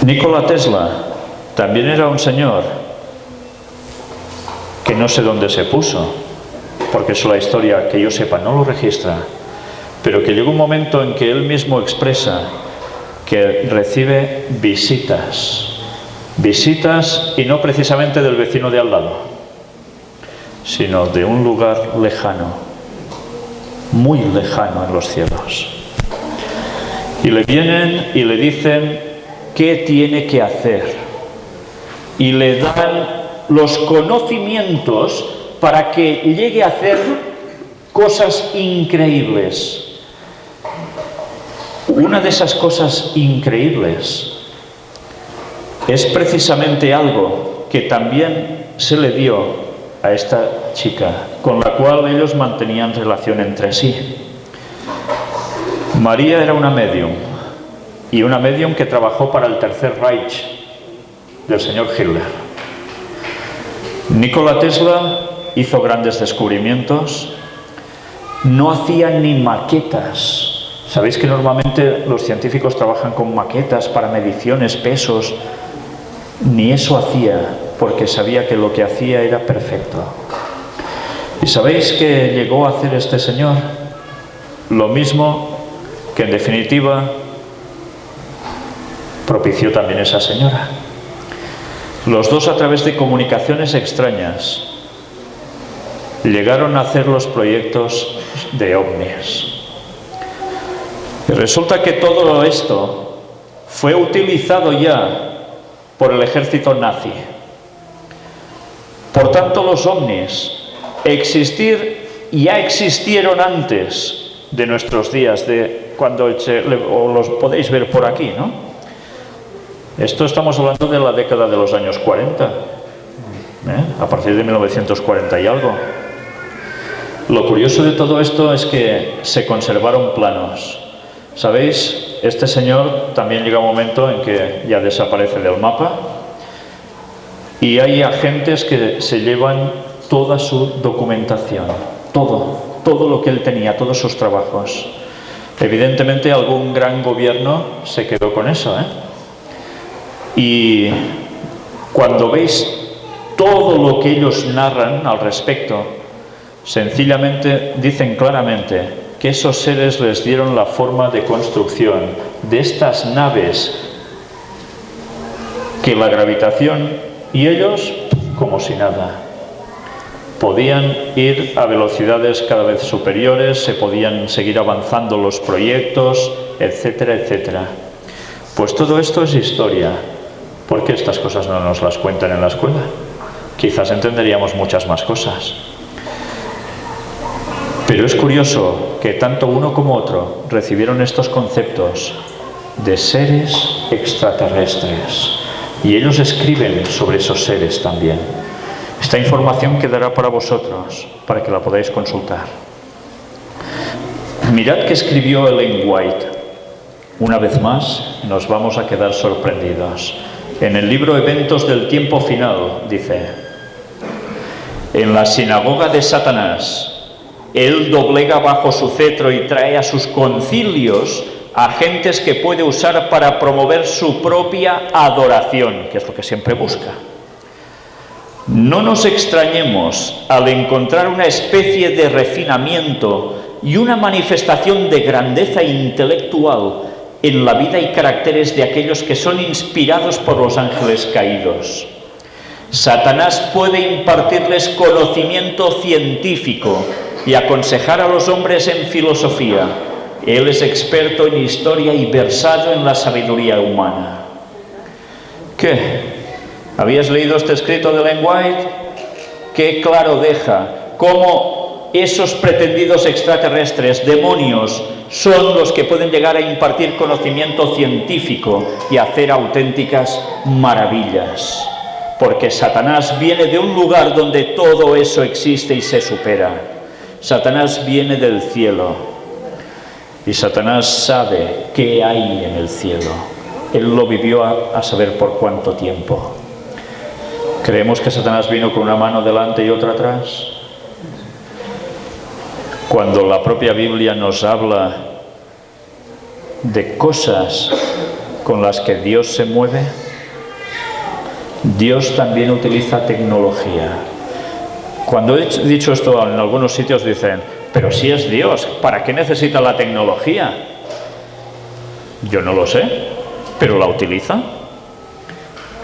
Nikola Tesla también era un señor que no sé dónde se puso, porque eso la historia, que yo sepa, no lo registra, pero que llegó un momento en que él mismo expresa que recibe visitas y no precisamente del vecino de al lado, sino de un lugar lejano, muy lejano en los cielos. Y le vienen y le dicen qué tiene que hacer y le dan los conocimientos para que llegue a hacer cosas increíbles. Una de esas cosas increíbles es precisamente algo que también se le dio a esta chica, con la cual ellos mantenían relación entre sí. María era una medium, y una medium que trabajó para el Tercer Reich del señor Hitler. Nikola Tesla hizo grandes descubrimientos, no hacía ni maquetas. Sabéis que normalmente los científicos trabajan con maquetas para mediciones, pesos. Ni eso hacía, porque sabía que lo que hacía era perfecto. ¿Y sabéis qué llegó a hacer este señor? Lo mismo que en definitiva propició también esa señora. Los dos, a través de comunicaciones extrañas, llegaron a hacer los proyectos de ovnis. Y resulta que todo esto fue utilizado ya por el ejército nazi. Por tanto, los ovnis ya existieron antes de nuestros días, de cuando o los podéis ver por aquí, ¿no? Esto estamos hablando de la década de los años 40, a partir de 1940 y algo. Lo curioso de todo esto es que se conservaron planos. ¿Sabéis? Este señor también llega un momento en que ya desaparece del mapa y hay agentes que se llevan toda su documentación, todo lo que él tenía, todos sus trabajos. Evidentemente algún gran gobierno se quedó con eso, Y cuando veis todo lo que ellos narran al respecto, sencillamente dicen claramente que esos seres les dieron la forma de construcción de estas naves, que la gravitación, y ellos como si nada. Podían ir a velocidades cada vez superiores, se podían seguir avanzando los proyectos, etcétera, etcétera. Pues todo esto es historia. ¿Por qué estas cosas no nos las cuentan en la escuela? Quizás entenderíamos muchas más cosas. Pero es curioso que tanto uno como otro recibieron estos conceptos de seres extraterrestres. Y ellos escriben sobre esos seres también. Esta información quedará para vosotros, para que la podáis consultar. Mirad que escribió Ellen White. Una vez más, nos vamos a quedar sorprendidos. En el libro Eventos del Tiempo Final, dice: en la sinagoga de Satanás, él doblega bajo su cetro y trae a sus concilios agentes que puede usar para promover su propia adoración, que es lo que siempre busca. No nos extrañemos al encontrar una especie de refinamiento y una manifestación de grandeza intelectual en la vida y caracteres de aquellos que son inspirados por los ángeles caídos. Satanás puede impartirles conocimiento científico y aconsejar a los hombres en filosofía. Él es experto en historia y versado en la sabiduría humana. ¿Qué? ¿Habías leído este escrito de Ellen White? Qué claro deja cómo esos pretendidos extraterrestres, demonios, son los que pueden llegar a impartir conocimiento científico y hacer auténticas maravillas. Porque Satanás viene de un lugar donde todo eso existe y se supera. Satanás viene del cielo. Y Satanás sabe qué hay en el cielo. Él lo vivió a saber por cuánto tiempo. ¿Creemos que Satanás vino con una mano delante y otra atrás? Cuando la propia Biblia nos habla de cosas con las que Dios se mueve, Dios también utiliza tecnología. Cuando he dicho esto en algunos sitios dicen: pero si es Dios, ¿para qué necesita la tecnología? Yo no lo sé, pero la utiliza.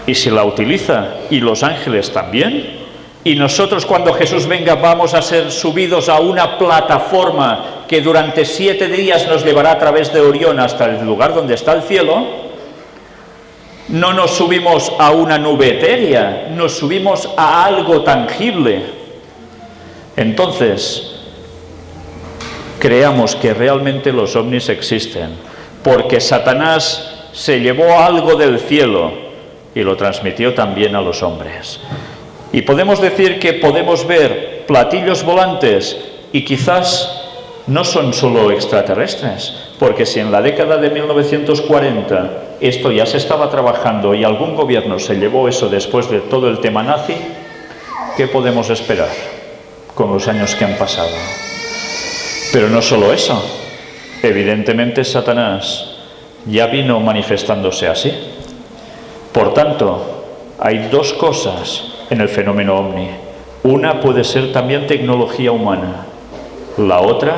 Y si la utiliza, y los ángeles también, y nosotros cuando Jesús venga vamos a ser subidos a una plataforma que durante 7 días nos llevará a través de Orión hasta el lugar donde está el cielo, no nos subimos a una nube etérea, nos subimos a algo tangible. Entonces, creamos que realmente los ovnis existen, porque Satanás se llevó algo del cielo y lo transmitió también a los hombres. Y podemos decir que podemos ver platillos volantes y quizás no son solo extraterrestres, porque si en la década de 1940 esto ya se estaba trabajando y algún gobierno se llevó eso después de todo el tema nazi, ¿qué podemos esperar con los años que han pasado? Pero no solo eso, evidentemente Satanás ya vino manifestándose así. Por tanto, hay dos cosas en el fenómeno ovni. Una puede ser también tecnología humana, la otra,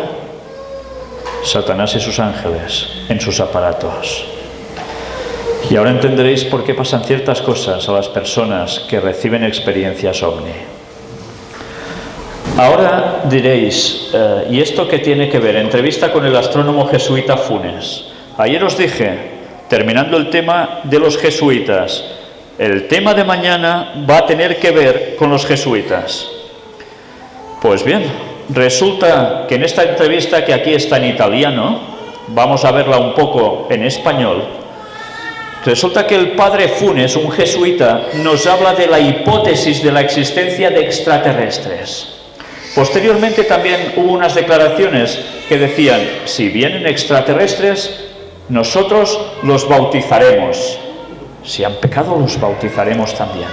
Satanás y sus ángeles en sus aparatos. Y ahora entenderéis por qué pasan ciertas cosas a las personas que reciben experiencias ovni. Ahora diréis, ¿y esto qué tiene que ver? Entrevista con el astrónomo jesuita Funes. Ayer os dije, terminando el tema de los jesuitas, el tema de mañana va a tener que ver con los jesuitas. Pues bien, resulta que en esta entrevista, que aquí está en italiano, vamos a verla un poco en español, resulta que el padre Funes, un jesuita, nos habla de la hipótesis de la existencia de extraterrestres. Posteriormente también hubo unas declaraciones que decían, si vienen extraterrestres, nosotros los bautizaremos. Si han pecado, los bautizaremos también.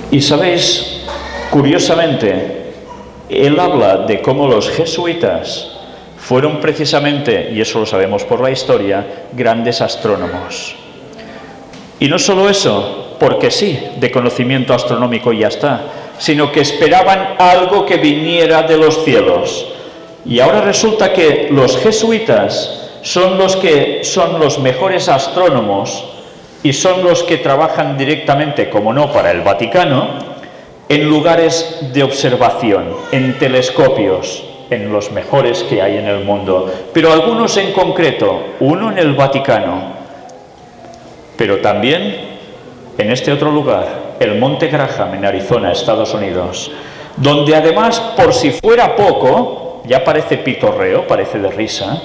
Y sabéis, curiosamente, él habla de cómo los jesuitas fueron precisamente, y eso lo sabemos por la historia, grandes astrónomos. Y no solo eso, porque sí, de conocimiento astronómico y ya está, sino que esperaban algo que viniera de los cielos. Y ahora resulta que los jesuitas son los que son los mejores astrónomos y son los que trabajan directamente, como no, para el Vaticano, en lugares de observación, en telescopios, en los mejores que hay en el mundo. Pero algunos en concreto, uno en el Vaticano, pero también en este otro lugar, el Monte Graham, en Arizona, Estados Unidos. donde además, por si fuera poco, ya parece pitorreo, parece de risa,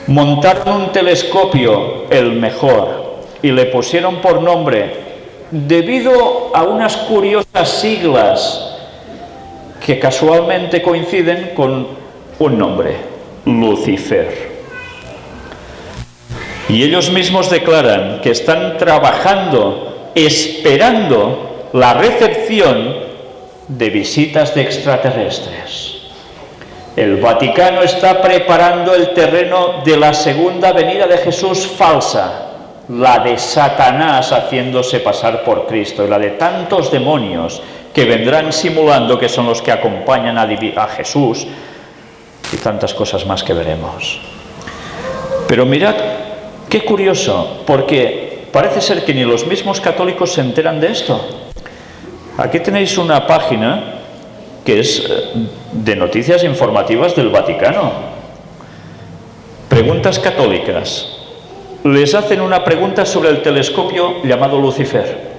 montaron un telescopio, el mejor, y le pusieron por nombre, debido a unas curiosas siglas que casualmente coinciden con un nombre, Lucifer. Y ellos mismos declaran que están trabajando, esperando la recepción de visitas de extraterrestres. El Vaticano está preparando el terreno de la segunda venida de Jesús falsa, la de Satanás haciéndose pasar por Cristo, y la de tantos demonios que vendrán simulando que son los que acompañan a Jesús, y tantas cosas más que veremos. Pero mirad qué curioso, porque parece ser que ni los mismos católicos se enteran de esto. Aquí tenéis una página que es de noticias informativas del Vaticano. Preguntas católicas. Les hacen una pregunta sobre el telescopio llamado Lucifer.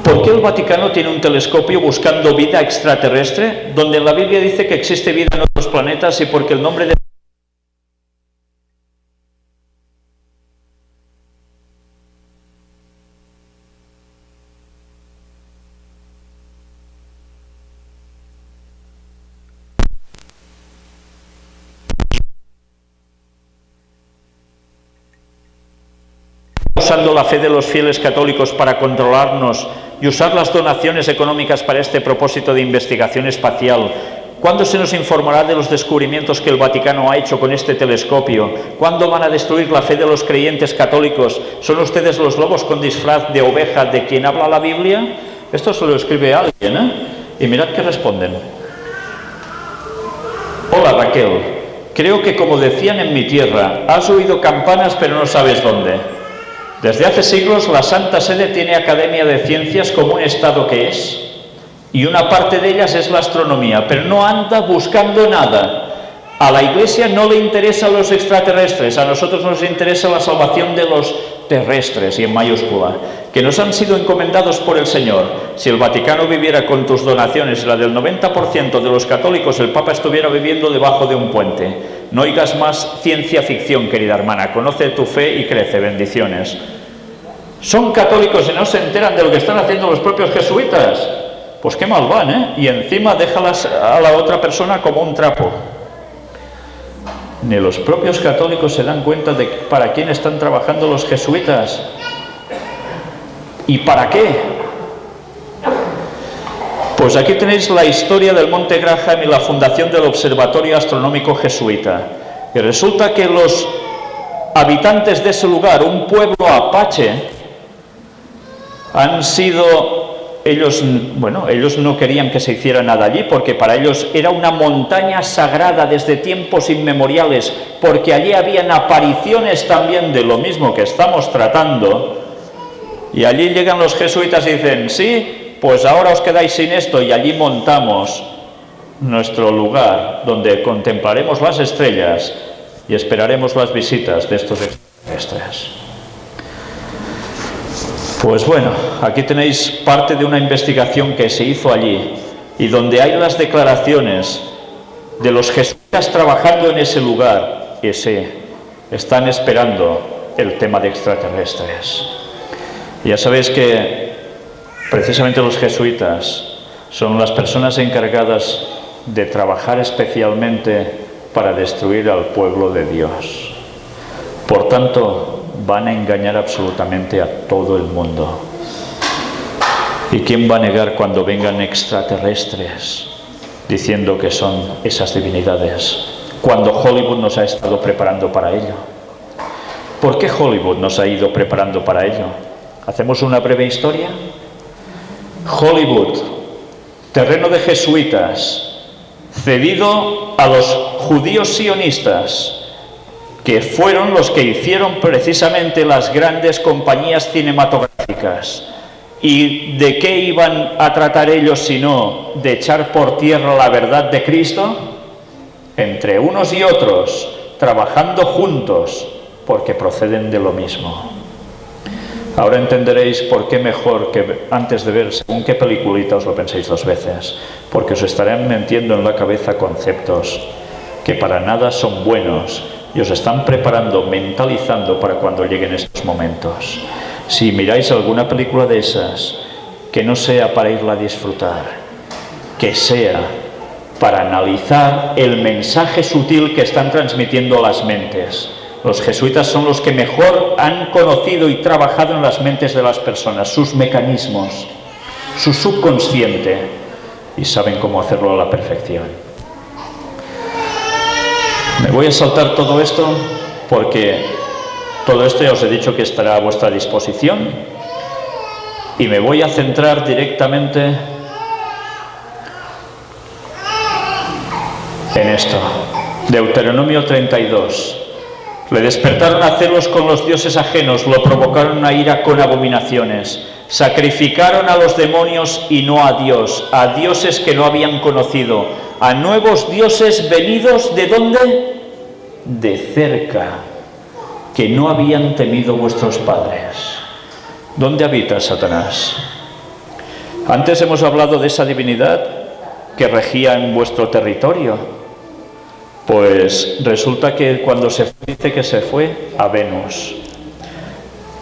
¿Por qué el Vaticano tiene un telescopio buscando vida extraterrestre, donde en la Biblia dice que existe vida en otros planetas, y porque el nombre de usando la fe de los fieles católicos para controlarnos y usar las donaciones económicas para este propósito de investigación espacial? ¿Cuándo se nos informará de los descubrimientos que el Vaticano ha hecho con este telescopio? ¿Cuándo van a destruir la fe de los creyentes católicos? ¿Son ustedes los lobos con disfraz de oveja de quien habla la Biblia? Esto se lo escribe alguien, ¿eh? Y mirad qué responden. Hola Raquel, creo que como decían en mi tierra, has oído campanas pero no sabes dónde. Desde hace siglos la Santa Sede tiene Academia de Ciencias como un estado que es, y una parte de ellas es la astronomía, pero no anda buscando nada. A la Iglesia no le interesan los extraterrestres, a nosotros nos interesa la salvación de los terrestres, y en mayúscula, que nos han sido encomendados por el Señor. Si el Vaticano viviera con tus donaciones, la del 90% de los católicos, el Papa estuviera viviendo debajo de un puente. No oigas más ciencia ficción, querida hermana, conoce tu fe y crece, bendiciones. Son católicos y no se enteran de lo que están haciendo los propios jesuitas. Pues qué mal van, ¿eh? Y encima déjalas a la otra persona como un trapo. Ni los propios católicos se dan cuenta de para quién están trabajando los jesuitas. ¿Y para qué? Pues aquí tenéis la historia del Monte Graham y la fundación del Observatorio Astronómico Jesuita. Y resulta que los habitantes de ese lugar, un pueblo apache, han sido... Ellos no querían que se hiciera nada allí, porque para ellos era una montaña sagrada desde tiempos inmemoriales, porque allí habían apariciones también de lo mismo que estamos tratando. Y allí llegan los jesuitas y dicen, sí, pues ahora os quedáis sin esto, y allí montamos nuestro lugar donde contemplaremos las estrellas y esperaremos las visitas de estos extraterrestres. Pues bueno, aquí tenéis parte de una investigación que se hizo allí, y donde hay las declaraciones de los jesuitas trabajando en ese lugar, que están esperando el tema de extraterrestres. Ya sabéis que precisamente los jesuitas son las personas encargadas de trabajar especialmente para destruir al pueblo de Dios. Por tanto, van a engañar absolutamente a todo el mundo. ¿Y quién va a negar cuando vengan extraterrestres diciendo que son esas divinidades, cuando Hollywood nos ha estado preparando para ello? ¿Por qué Hollywood nos ha ido preparando para ello? ¿Hacemos una breve historia? Hollywood, terreno de jesuitas, cedido a los judíos sionistas, que fueron los que hicieron precisamente las grandes compañías cinematográficas. ¿Y de qué iban a tratar ellos sino de echar por tierra la verdad de Cristo? Entre unos y otros, trabajando juntos, porque proceden de lo mismo. Ahora entenderéis por qué mejor que antes de ver según qué peliculita os lo penséis 2 veces, porque os estarán metiendo en la cabeza conceptos que para nada son buenos y os están preparando, mentalizando para cuando lleguen estos momentos. Si miráis alguna película de esas, que no sea para irla a disfrutar, que sea para analizar el mensaje sutil que están transmitiendo a las mentes. Los jesuitas son los que mejor han conocido y trabajado en las mentes de las personas, sus mecanismos, su subconsciente, y saben cómo hacerlo a la perfección. Me voy a saltar todo esto porque todo esto ya os he dicho que estará a vuestra disposición y me voy a centrar directamente en esto. Deuteronomio 32. Le despertaron a celos con los dioses ajenos, lo provocaron a ira con abominaciones. Sacrificaron a los demonios y no a Dios, a dioses que no habían conocido, a nuevos dioses venidos ¿de dónde? De cerca, que no habían temido vuestros padres. ¿Dónde habita Satanás? Antes hemos hablado de esa divinidad que regía en vuestro territorio. Pues resulta que cuando se fue, dice que se fue a Venus.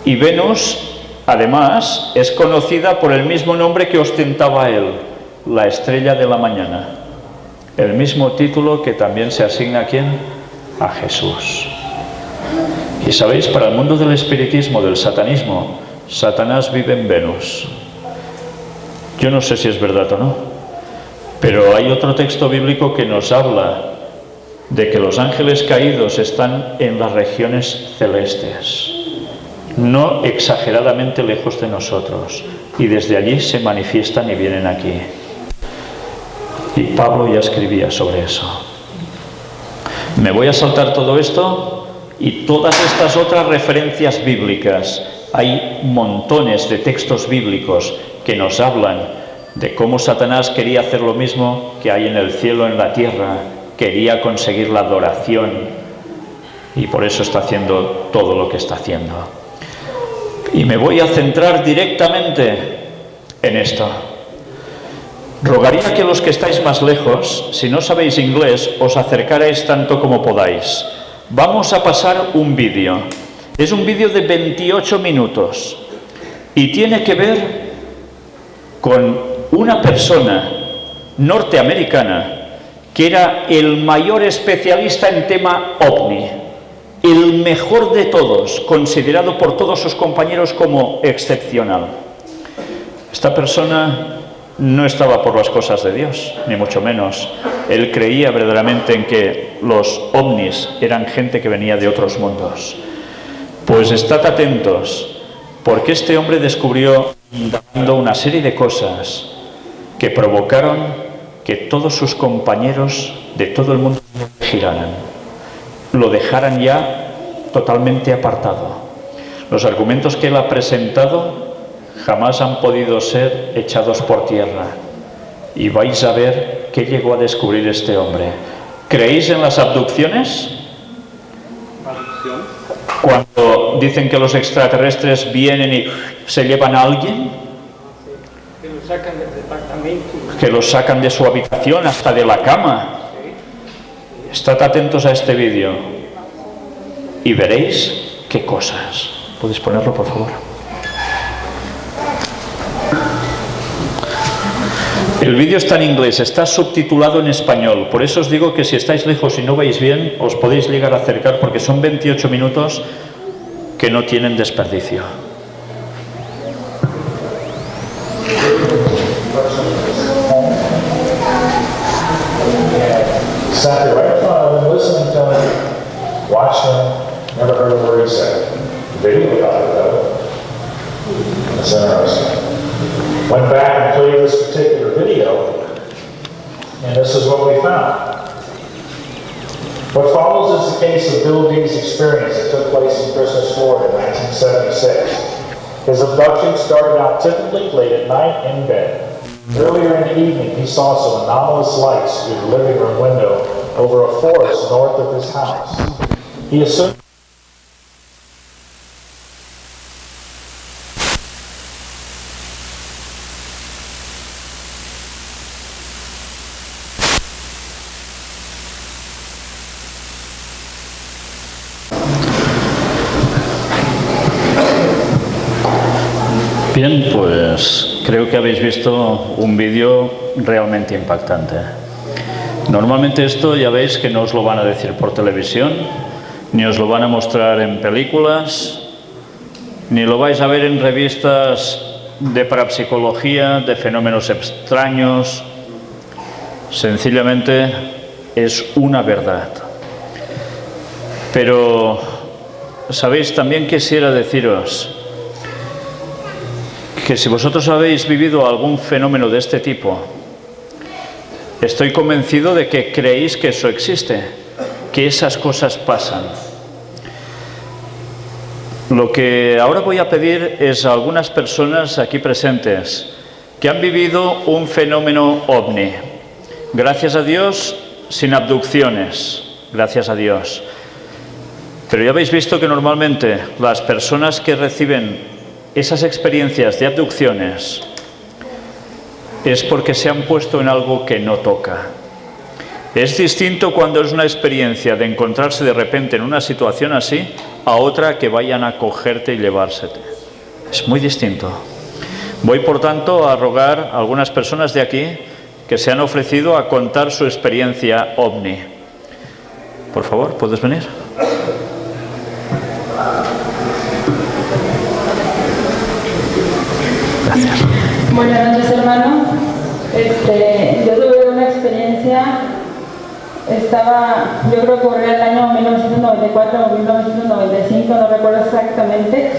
Y Venus, además, es conocida por el mismo nombre que ostentaba él, la estrella de la mañana. El mismo título que también se asigna ¿a quién? A Jesús. Y sabéis, para el mundo del espiritismo, del satanismo, Satanás vive en Venus. Yo no sé si es verdad o no, pero hay otro texto bíblico que nos habla de que los ángeles caídos están en las regiones celestes, no exageradamente lejos de nosotros, y desde allí se manifiestan y vienen aquí. Y Pablo ya escribía sobre eso. Me voy a saltar todo esto y todas estas otras referencias bíblicas. Hay montones de textos bíblicos que nos hablan de cómo Satanás quería hacer lo mismo que hay en el cielo, en la tierra. Quería conseguir la adoración y por eso está haciendo todo lo que está haciendo. Y me voy a centrar directamente en esto. Rogaría que los que estáis más lejos, si no sabéis inglés, os acercaréis tanto como podáis. Vamos a pasar un vídeo. Es un vídeo de 28 minutos y tiene que ver con una persona norteamericana que era el mayor especialista en tema ovni, el mejor de todos, considerado por todos sus compañeros como excepcional. Esta persona no estaba por las cosas de Dios, ni mucho menos. Él creía verdaderamente en que los ovnis eran gente que venía de otros mundos. Pues estad atentos, porque este hombre descubrió una serie de cosas que provocaron que todos sus compañeros de todo el mundo giraran, lo dejaran ya totalmente apartado. Los argumentos que él ha presentado jamás han podido ser echados por tierra. Y vais a ver qué llegó a descubrir este hombre. ¿Creéis en las abducciones? Cuando dicen que los extraterrestres vienen y se llevan a alguien, Que lo sacan del departamento. que los sacan de su habitación, hasta de la cama. Estad atentos a este vídeo y veréis qué cosas. ¿Podéis ponerlo, por favor? El vídeo está en inglés, está subtitulado en español. Por eso os digo que si estáis lejos y no veis bien, os podéis llegar a acercar, porque son 28 minutos que no tienen desperdicio. Sat there right in front of him, listening to him, watched him, never heard a word he said. Video got it though. That's interesting. Went back and played this particular video, and this is what we found. What follows is the case of Bill D's experience that took place in Christmas, Florida in 1976. His abduction started out typically late at night in bed. Earlier in the evening, he saw some anomalous lights through the living room window over a forest north of his house. He assumed Bien, pues creo que habéis visto un vídeo realmente impactante. Normalmente esto ya veis que no os lo van a decir por televisión, ni os lo van a mostrar en películas, ni lo vais a ver en revistas de parapsicología, de fenómenos extraños. Sencillamente es una verdad. Pero, ¿sabéis? También quisiera deciros que si vosotros habéis vivido algún fenómeno de este tipo, estoy convencido de que creéis que eso existe, que esas cosas pasan. Lo que ahora voy a pedir es a algunas personas aquí presentes que han vivido un fenómeno ovni. Gracias a Dios, sin abducciones, gracias a Dios. Pero ya habéis visto que normalmente las personas que reciben esas experiencias de abducciones es porque se han puesto en algo que no toca. Es distinto cuando es una experiencia de encontrarse de repente en una situación así a otra que vayan a cogerte y llevársete. Es muy distinto. Voy, por tanto, a rogar a algunas personas de aquí que se han ofrecido a contar su experiencia ovni. Por favor, ¿puedes venir? Gracias. Buenas noches, hermano. Yo tuve una experiencia, yo creo que corría el año 1994 o 1995, no recuerdo exactamente,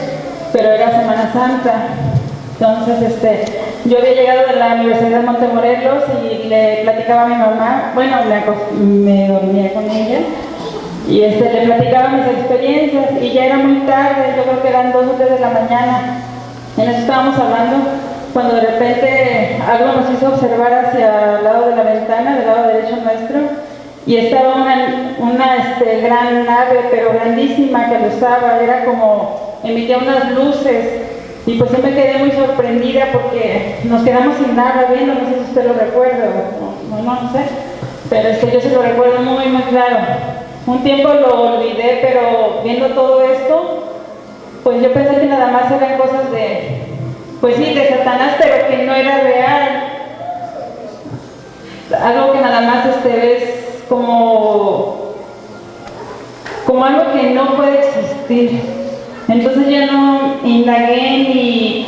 pero era Semana Santa. Entonces, yo había llegado de la Universidad de Montemorelos y le platicaba a mi mamá, bueno, me dormía con ella, y le platicaba mis experiencias, y ya era muy tarde, yo creo que eran 2 o 3 de la mañana. En eso estábamos hablando, cuando de repente algo nos hizo observar hacia el lado de la ventana, del lado derecho nuestro, y estaba una gran nave, pero grandísima, que lo estaba, era como, emitía unas luces, y pues yo me quedé muy sorprendida porque nos quedamos sin nada viendo, no sé si usted lo recuerda, no sé, pero yo se lo recuerdo muy, muy claro. Un tiempo lo olvidé, pero viendo todo esto, pues yo pensé que nada más eran cosas de Satanás, pero que no era real. Algo que nada más es como algo que no puede existir. Entonces ya no indagué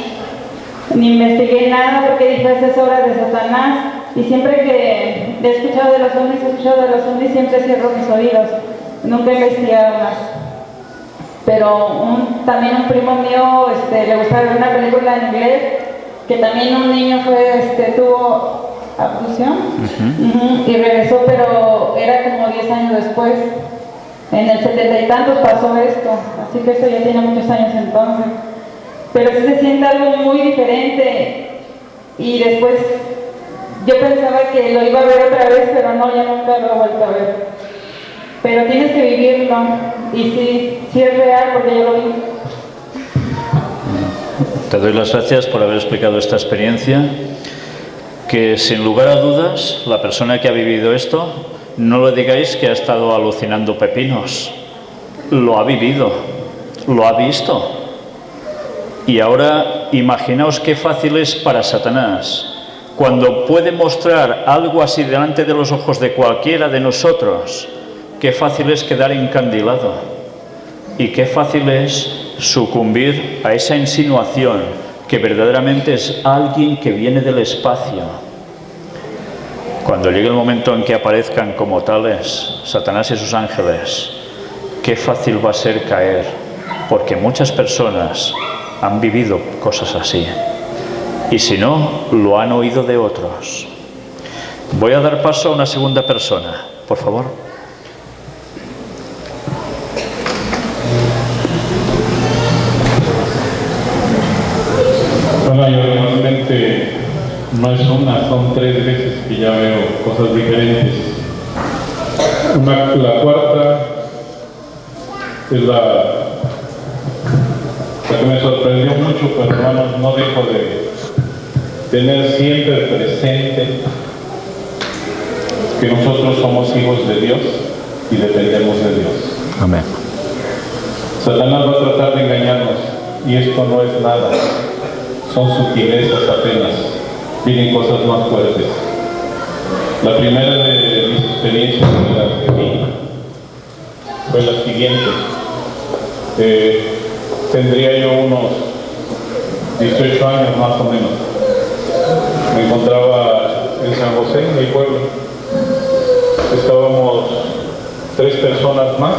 ni investigué nada, porque dije, esa es obra de Satanás. Y siempre que he escuchado de los ovnis, siempre cierro mis oídos. Nunca he investigado más. Pero también un primo mío le gustaba ver una película en inglés, que también un niño tuvo abducción y regresó, pero era como 10 años después. En el 70 y tantos pasó esto, así que esto ya tiene muchos años entonces. Pero sí se siente algo muy diferente, y después yo pensaba que lo iba a ver otra vez, pero no, ya nunca lo he vuelto a ver. Pero tienes que vivirlo, y sí es real, porque yo lo vi. Te doy las gracias por haber explicado esta experiencia, que sin lugar a dudas, la persona que ha vivido esto, no le digáis que ha estado alucinando pepinos. Lo ha vivido, lo ha visto. Y ahora imaginaos qué fácil es para Satanás, cuando puede mostrar algo así delante de los ojos de cualquiera de nosotros, qué fácil es quedar encandilado y qué fácil es sucumbir a esa insinuación que verdaderamente es alguien que viene del espacio. Cuando llegue el momento en que aparezcan como tales Satanás y sus ángeles, qué fácil va a ser caer, porque muchas personas han vivido cosas así, y si no, lo han oído de otros. Voy a dar paso a una segunda persona, por favor. Bueno, yo realmente no es una, son 3 veces que ya veo cosas diferentes. La cuarta es la que me sorprendió mucho, pero hermanos, no dejo de tener siempre presente que nosotros somos hijos de Dios y dependemos de Dios. Amén. Satanás va a tratar de engañarnos, y esto no es nada. son sutilezas apenas, vienen cosas más fuertes. La primera de mis experiencias en la que vi fue la siguiente. Tendría yo unos 18 años más o menos. Me encontraba en San José, en mi pueblo. Estábamos 3 personas más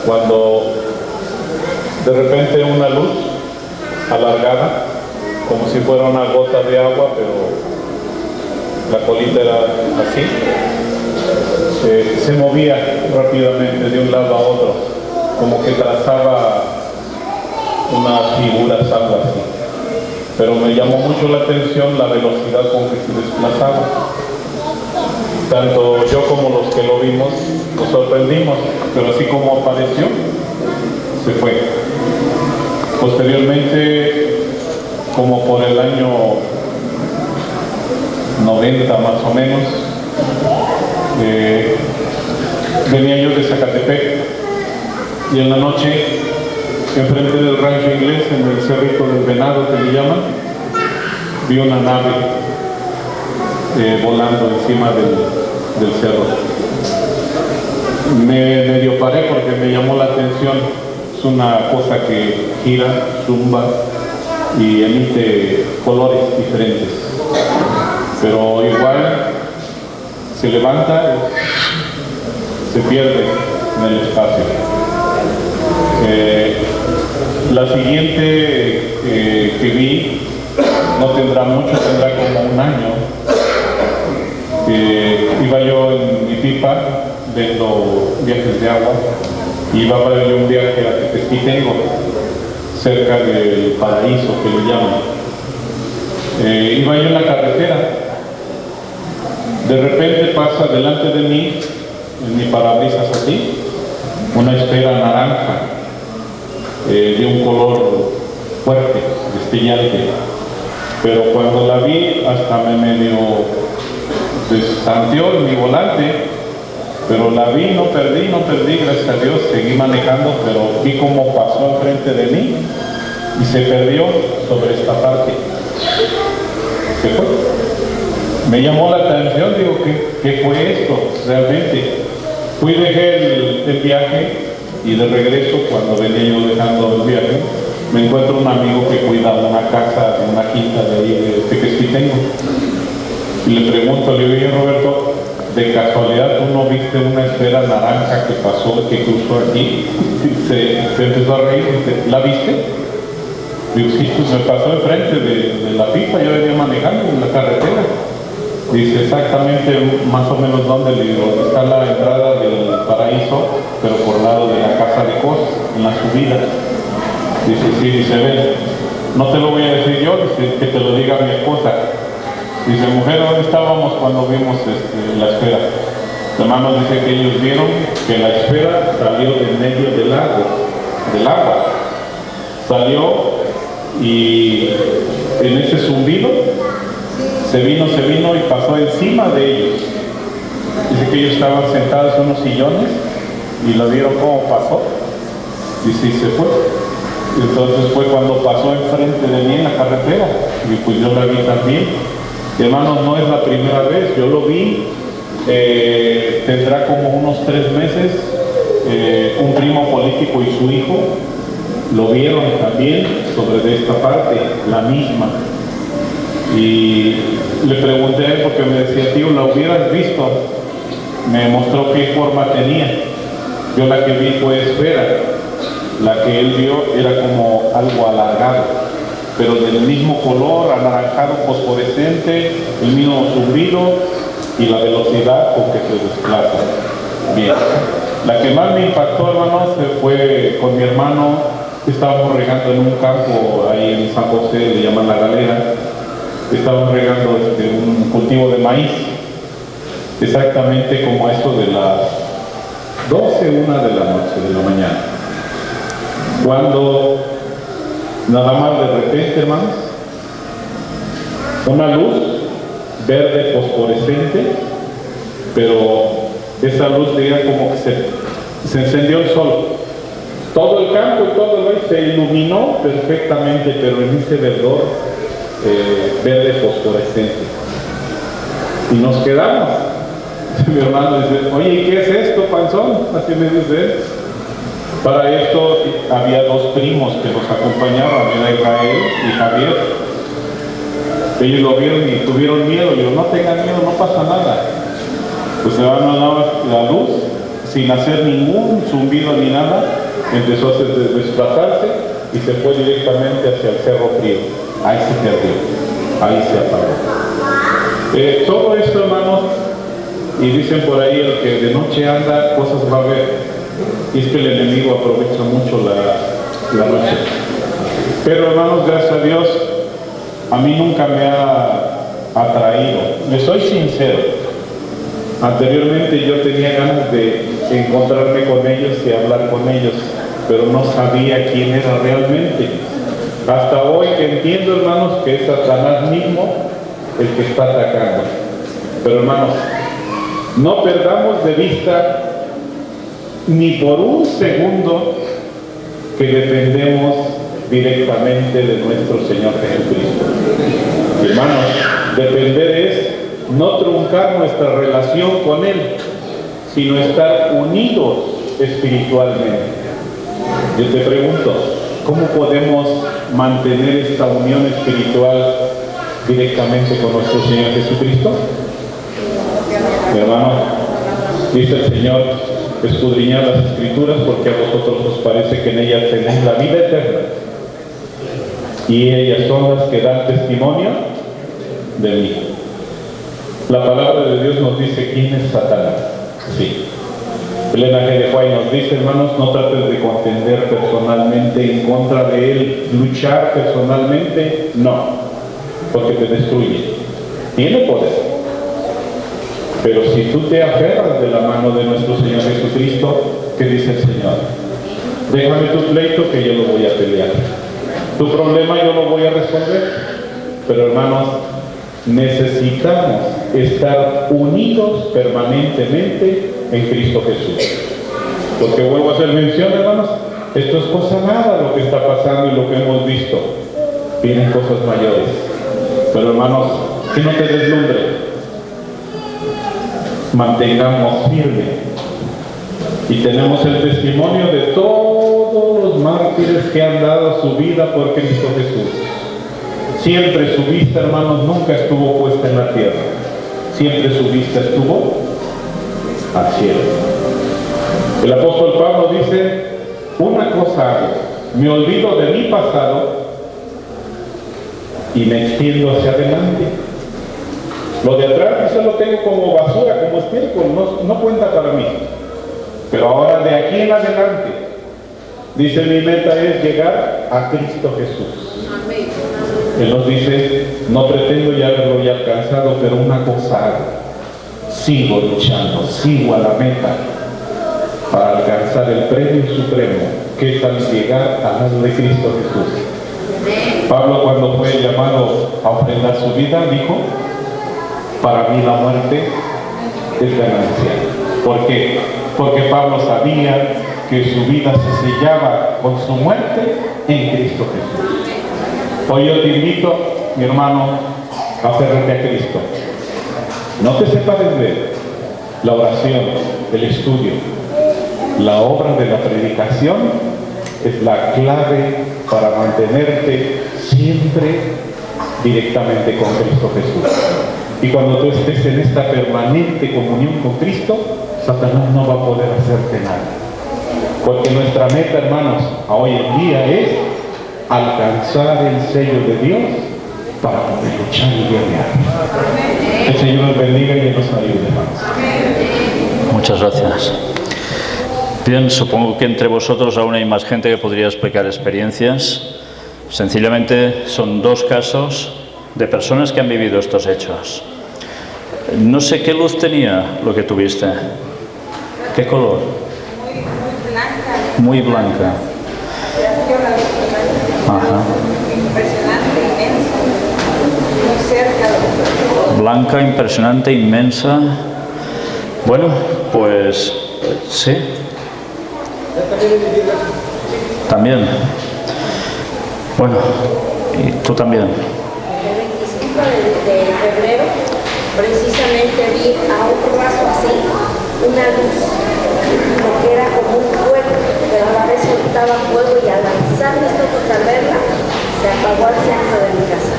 cuando de repente una luz alargada, como si fuera una gota de agua, pero la colita era así, se movía rápidamente de un lado a otro, como que trazaba unas figuras, algo así. Pero me llamó mucho la atención la velocidad con que se desplazaba. Tanto yo como los que lo vimos nos sorprendimos, pero así como apareció, se fue. Posteriormente, como por el año 90 más o menos, venía yo de Zacatepec y en la noche, enfrente del rancho inglés, en el cerrito del Venado que le llaman, vi una nave volando encima del cerro. Me medio paré porque me llamó la atención. Es una cosa que gira, zumba y emite colores diferentes, pero igual se levanta, se pierde en el espacio. La siguiente que vi no tendrá mucho, tendrá como un año. Iba yo en mi pipa viendo viajes de agua y iba para yo un viaje a Tequesquitengo, cerca del Paraíso que lo llaman. Iba yo en la carretera, de repente pasa delante de mí, en mi parabrisas así, una esfera naranja de un color fuerte, destellante, pero cuando la vi hasta me medio destanteó en mi volante, pero la vi, no perdí, gracias a Dios, seguí manejando, pero vi cómo pasó enfrente de mí y se perdió sobre esta parte. Se fue. Me llamó la atención, digo, ¿qué fue esto realmente? Fui, dejé el viaje y de regreso, cuando venía yo dejando el viaje, me encuentro un amigo que cuida una casa, una quinta de ahí de Tequesquitengo. Y le pregunto, le digo, oye Roberto, ¿de casualidad tú no viste una esfera naranja que pasó, que cruzó aquí? Se empezó a reír y dice, ¿la viste? Digo, sí, pues me pasó enfrente de la pipa, yo venía manejando en la carretera. Dice, exactamente más o menos dónde, le digo, está la entrada del Paraíso, pero por lado de la casa de Cos, en la subida. Dice, sí, dice, ven, no te lo voy a decir yo, dice, que te lo diga mi esposa. Dice, mujer, ¿dónde estábamos cuando vimos la esfera? Hermanos, dice que ellos vieron que la esfera salió de medio del agua. Salió y en ese zumbido se vino y pasó encima de ellos. Dice que ellos estaban sentados en unos sillones y lo vieron cómo pasó. Dice, y se fue. Entonces fue cuando pasó enfrente de mí en la carretera y pues yo la vi también. Hermanos, no es la primera vez, yo lo vi, tendrá como unos 3 meses, un primo político y su hijo lo vieron también sobre de esta parte, la misma. Y le pregunté a él porque me decía, tío, ¿la hubieras visto? Me mostró qué forma tenía. Yo la que vi fue esfera, la que él vio era como algo alargado, pero del mismo color, anaranjado, fosforescente, el mismo zumbido y la velocidad con que se desplaza. Bien, la que más me impactó, hermanos, fue con mi hermano. Estábamos regando en un campo ahí en San José, le llaman La Galera. Estábamos regando un cultivo de maíz, exactamente como esto de las 12, 1 de la noche, de la mañana. Cuando nada más de repente, hermanos, una luz verde fosforescente, pero esa luz veía como que se encendió el sol todo el campo y todo el valle se iluminó perfectamente, pero en ese verdor verde fosforescente. Y nos quedamos. Mi hermano dice, oye, ¿y qué es esto, panzón? Así me dice él. Para esto había dos primos que nos acompañaban, era Israel y Javier. Ellos lo vieron y tuvieron miedo. Yo, no tengan miedo, no pasa nada. Pues se van a dar la luz, sin hacer ningún zumbido ni nada, empezó a desplazarse y se fue directamente hacia el Cerro Frío. Ahí se perdió, ahí se apagó. Todo esto, hermanos, y dicen por ahí, el que de noche anda, cosas va a ver. Y es que el enemigo aprovecha mucho la noche. Pero, hermanos, gracias a Dios, a mí nunca me ha atraído. Les soy sincero. Anteriormente yo tenía ganas de encontrarme con ellos y hablar con ellos, pero no sabía quién era realmente. Hasta hoy que entiendo, hermanos, que es Satanás mismo el que está atacando. Pero, hermanos, no perdamos de vista ni por un segundo que dependemos directamente de nuestro Señor Jesucristo. Hermanos, depender es no truncar nuestra relación con Él, sino estar unidos espiritualmente. Yo te pregunto, ¿cómo podemos mantener esta unión espiritual directamente con nuestro Señor Jesucristo? Mi hermano, dice el Señor, escudriñad las Escrituras porque a vosotros os parece que en ellas tenéis la vida eterna, y ellas son las que dan testimonio de mí. La palabra de Dios nos dice quién es Satanás. Sí. Elena G. de White nos dice, hermanos, no trates de contender personalmente en contra de él, luchar personalmente, no, porque te destruye. Tiene poder. Pero si tú te aferras de la mano de nuestro Señor Jesucristo, ¿qué dice el Señor? Déjame tu pleito que yo lo voy a pelear. Tu problema yo lo voy a resolver. Pero, hermanos, necesitamos estar unidos permanentemente en Cristo Jesús. Porque vuelvo a hacer mención, hermanos, esto es cosa nada lo que está pasando y lo que hemos visto. Vienen cosas mayores. Pero, hermanos, que no te deslumbre. Mantengamos firme. Y tenemos el testimonio de todos los mártires que han dado su vida por Cristo Jesús. Siempre su vista, hermanos, nunca estuvo puesta en la tierra. Siempre su vista estuvo al cielo. El apóstol Pablo dice, una cosa hago, me olvido de mi pasado y me extiendo hacia adelante. Lo de atrás yo lo tengo como basura, como estiércol, no cuenta para mí. Pero ahora de aquí en adelante, dice, mi meta es llegar a Cristo Jesús. Amén. Él nos dice, no pretendo ya haberlo ya alcanzado, pero una cosa hago. Sigo luchando, sigo a la meta para alcanzar el premio supremo, que es al llegar al lado de Cristo Jesús. Pablo, cuando fue llamado a ofrendar su vida, dijo, para mí la muerte es ganancia. ¿Por qué? Porque Pablo sabía que su vida se sellaba con su muerte en Cristo Jesús. Hoy yo te invito, mi hermano, a aférrate a Cristo. No te separes de Él. La oración, el estudio, la obra de la predicación es la clave para mantenerte siempre directamente con Cristo Jesús. Y cuando tú estés en esta permanente comunión con Cristo, Satanás no va a poder hacerte nada. Porque nuestra meta, hermanos, a hoy en día es alcanzar el sello de Dios para poder luchar y guerrear. El Señor nos bendiga y nos ayude, hermanos. Muchas gracias. Bien, supongo que entre vosotros aún hay más gente que podría explicar experiencias. Sencillamente son dos casos de personas que han vivido estos hechos. No sé qué luz tenía lo que tuviste. ¿Qué color? Muy blanca. Ajá. Impresionante, inmenso, muy cerca de Blanca, impresionante, inmensa. Bueno, pues sí. También. Bueno, y tú también. El 25 de febrero, precisamente vi a otro vaso así, una luz, porque era como un fuego, pero a la vez soltaba fuego y al lanzar mis ojos a verla, se apagó al centro de mi casa.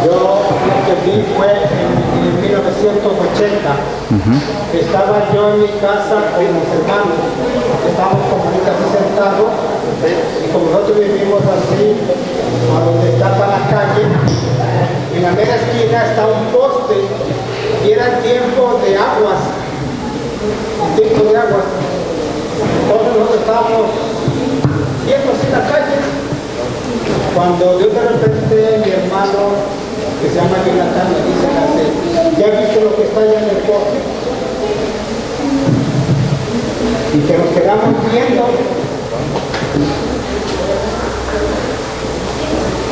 Yo lo que vi fue en 1980. Estaba yo en mi casa con mis hermanos. Estábamos como en casa sentados y como nosotros vivimos así, a donde está la calle, en la mera esquina está un poste y era tiempo de aguas. Tiempo de aguas. Entonces nosotros estábamos viendo así la calle. Cuando de repente mi hermano, que se llama Jonathan, me dice, ¿ya viste lo que está allá en el poste? Y que nos quedamos viendo.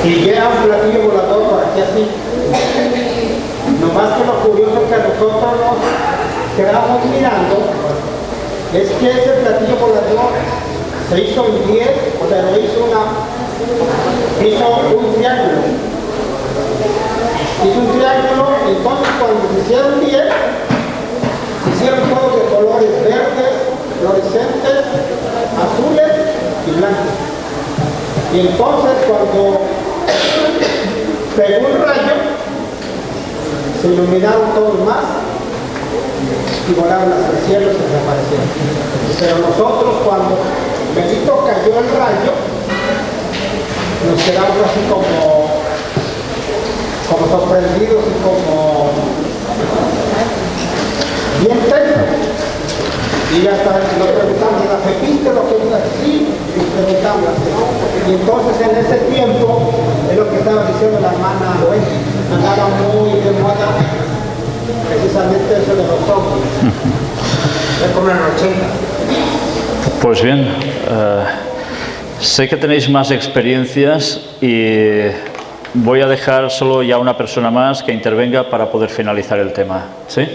Y llega un platillo volador por aquí así. Nomás que lo curioso que nosotros nos quedamos mirando es que ese platillo volador se hizo en 10, pero hizo un triángulo. Hizo un triángulo, entonces cuando se hicieron 10, se hicieron todos de colores verdes, fluorescentes, azules y blancos. Y entonces cuando pegó un rayo, se iluminaron todos más y volaron hacia el cielo y se desaparecieron. Pero nosotros cuando Benito cayó el rayo, nos quedamos así como sorprendidos y como bien tensos. Y hasta nos preguntamos, ¿viste lo que es así? Y preguntamos. Y entonces en ese tiempo, es lo que estaba diciendo la hermana Wendy, andaba muy de moda precisamente eso de los zombies. Es como en el 80. Pues bien, sé que tenéis más experiencias y voy a dejar solo ya una persona más que intervenga para poder finalizar el tema. ¿Sí?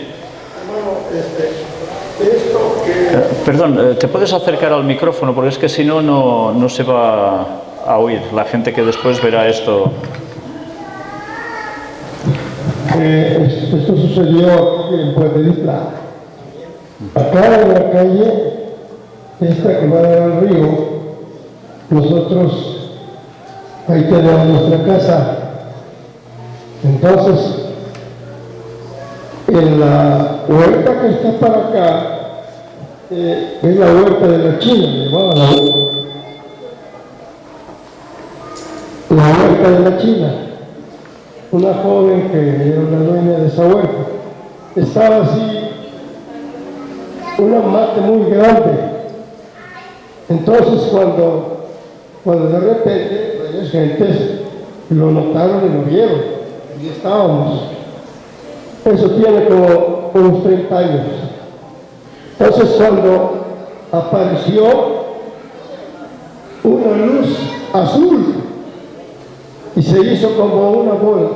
Perdón, ¿te puedes acercar al micrófono? Porque es que si no, no se va a oír la gente que después verá esto. Esto sucedió aquí en Puerto Isla. Acá en la calle, esta que va al río, nosotros ahí tenemos nuestra casa. Entonces, en la huerta que está para acá, es la huerta de la China, llamaba la huerta de la China. Una joven que era la dueña de esa huerta. Estaba así, una mata muy grande. Entonces cuando de repente varias gentes lo notaron y lo vieron, y estábamos. Eso tiene como unos 30 años. Entonces cuando apareció una luz azul y se hizo como una bola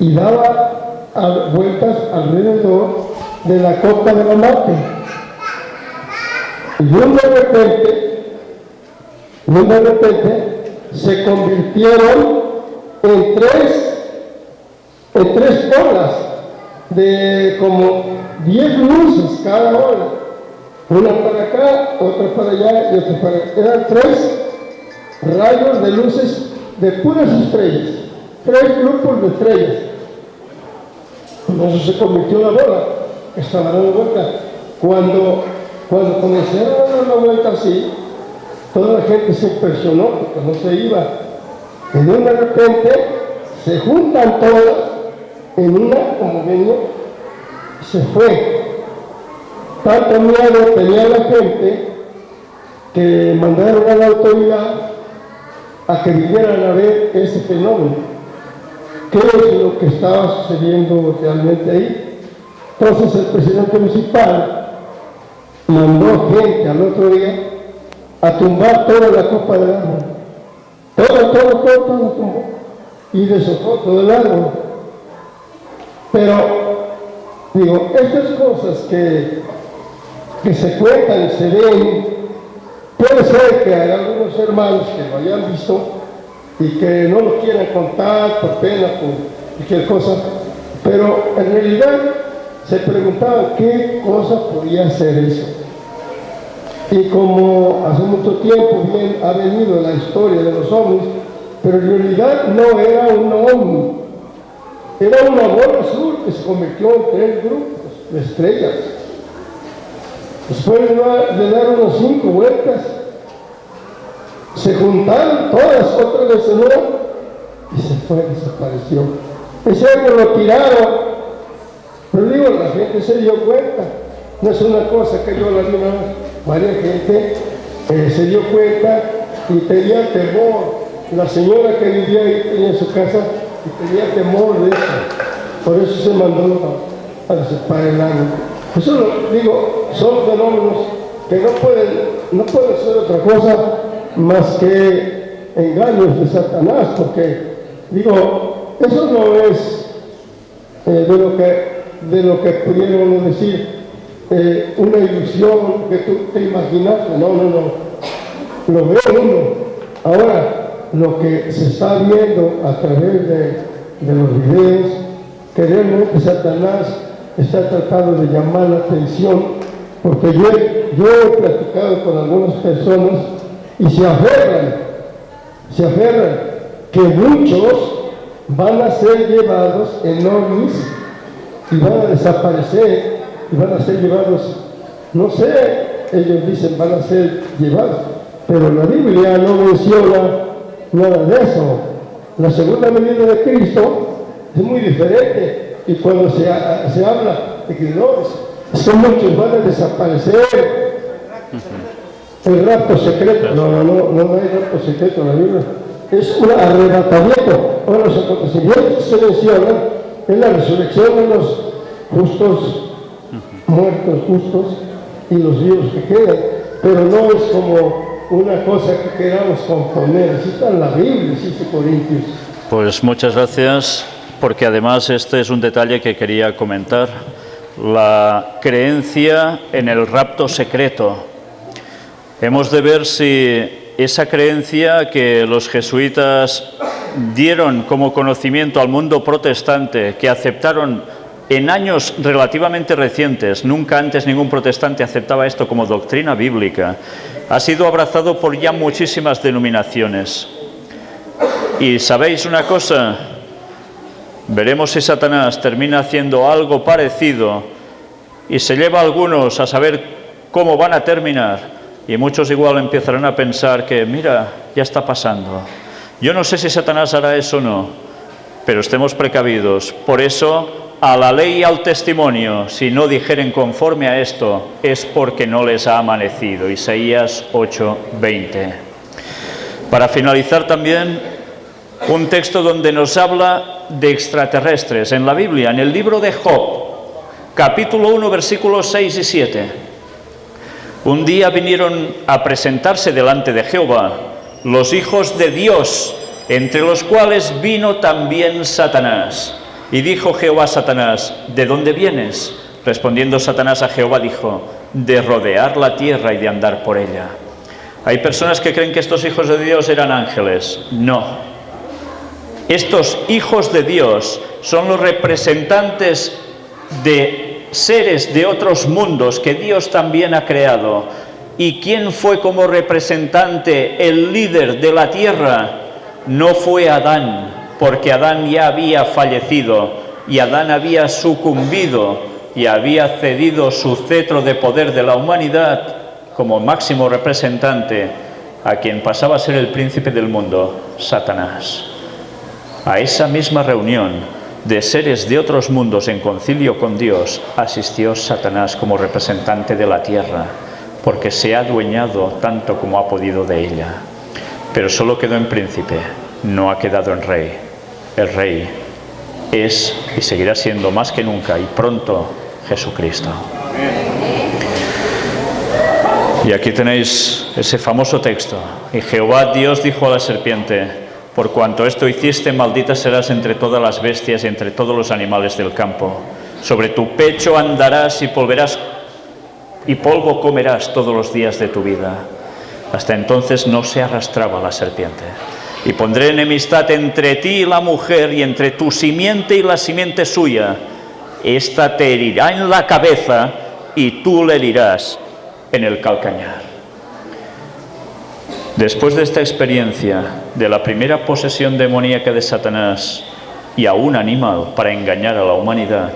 y daba vueltas alrededor de la copa de la mate. Y de repente se convirtieron en tres olas de como 10 luces cada ola, una para acá, otra para allá y otra para allá. Eran 3 rayos de luces de puras estrellas, 3 grupos de estrellas. Eso se convirtió en una bola que estaba dando vuelta. Cuando comenzaron a dar la vuelta así, toda la gente se impresionó porque no se iba. Y de repente se juntan todas en una como venía y se fue. Tanto miedo tenía la gente que mandaron a la autoridad a que vinieran a ver ese fenómeno. ¿Qué es lo que estaba sucediendo realmente ahí? Entonces el presidente municipal mandó gente al otro día a tumbar toda la copa del árbol. Todo, y deshojó todo el árbol. Pero, digo, estas cosas que se cuentan, se ven, Puede ser que hay algunos hermanos que lo hayan visto y que no lo quieran contar por pena, por cualquier cosa, pero en realidad se preguntaban qué cosa podía ser eso. Y como hace mucho tiempo bien ha venido la historia de los ovnis, pero en realidad no era un ovni, era una bola azul que se convirtió en 3 grupos de estrellas. Después de dar unas 5 vueltas, se juntaron todas otra vez de nuevo y se fue, desapareció. Ese año lo tiraron, pero digo, la gente se dio cuenta. No es una cosa que yo la vi, varias gente se dio cuenta y tenía temor. La señora que vivía ahí tenía su casa y tenía temor de eso. Por eso se mandó a desaparecer el año. Eso lo digo, son fenómenos que no pueden ser otra cosa más que engaños de Satanás, porque digo, eso no es de lo que pudieron decir una ilusión que tú te imaginaste. No, lo ve uno. Ahora, lo que se está viendo a través de los videos, que realmente Satanás está tratando de llamar la atención, porque yo he platicado con algunas personas y se aferran que muchos van a ser llevados en ovnis y van a desaparecer y van a ser llevados, no sé, ellos dicen van a ser llevados, pero la Biblia no menciona nada de eso. La segunda venida de Cristo es muy diferente, y cuando se habla de que no, es que muchos van a desaparecer. El rapto secreto, no hay rapto secreto en la Biblia, es un arrebatamiento. Ahora, los acontecimientos que se mencionan es la resurrección de los justos, muertos justos, y los vivos que quedan, pero no es como una cosa que queramos componer. Así está en la Biblia, dice Corintios. Pues muchas gracias, porque además este es un detalle que quería comentar, la creencia en el rapto secreto. Hemos de ver si esa creencia que los jesuitas dieron como conocimiento al mundo protestante, que aceptaron en años relativamente recientes, nunca antes ningún protestante aceptaba esto como doctrina bíblica, ha sido abrazado por ya muchísimas denominaciones. Y ¿sabéis una cosa? Veremos si Satanás termina haciendo algo parecido y se lleva a algunos a saber cómo van a terminar, y muchos igual empezarán a pensar que, mira, ya está pasando. Yo no sé si Satanás hará eso o no, pero estemos precavidos. Por eso, a la ley y al testimonio, si no dijeren conforme a esto, es porque no les ha amanecido. Isaías 8:20. Para finalizar también, un texto donde nos habla de extraterrestres en la Biblia, en el libro de Job, capítulo 1, versículos 6 y 7. Un día vinieron a presentarse delante de Jehová los hijos de Dios, entre los cuales vino también Satanás. Y dijo Jehová a Satanás, ¿de dónde vienes? Respondiendo Satanás a Jehová dijo, de rodear la tierra y de andar por ella. Hay personas que creen que estos hijos de Dios eran ángeles. No. Estos hijos de Dios son los representantes de seres de otros mundos que Dios también ha creado. ¿Y quién fue como representante, el líder de la tierra? No fue Adán, porque Adán ya había fallecido y Adán había sucumbido y había cedido su cetro de poder de la humanidad como máximo representante a quien pasaba a ser el príncipe del mundo, Satanás. A esa misma reunión de seres de otros mundos en concilio con Dios asistió Satanás como representante de la tierra, porque se ha adueñado tanto como ha podido de ella. Pero solo quedó en príncipe, no ha quedado en rey. El rey es y seguirá siendo más que nunca y pronto Jesucristo. Y aquí tenéis ese famoso texto. Y Jehová Dios dijo a la serpiente, por cuanto esto hiciste, maldita serás entre todas las bestias y entre todos los animales del campo. Sobre tu pecho andarás y polvo comerás todos los días de tu vida. Hasta entonces no se arrastraba la serpiente. Y pondré enemistad entre ti y la mujer, y entre tu simiente y la simiente suya. Esta te herirá en la cabeza, y tú le herirás en el calcañar. Después de esta experiencia, de la primera posesión demoníaca de Satanás y a un animal para engañar a la humanidad,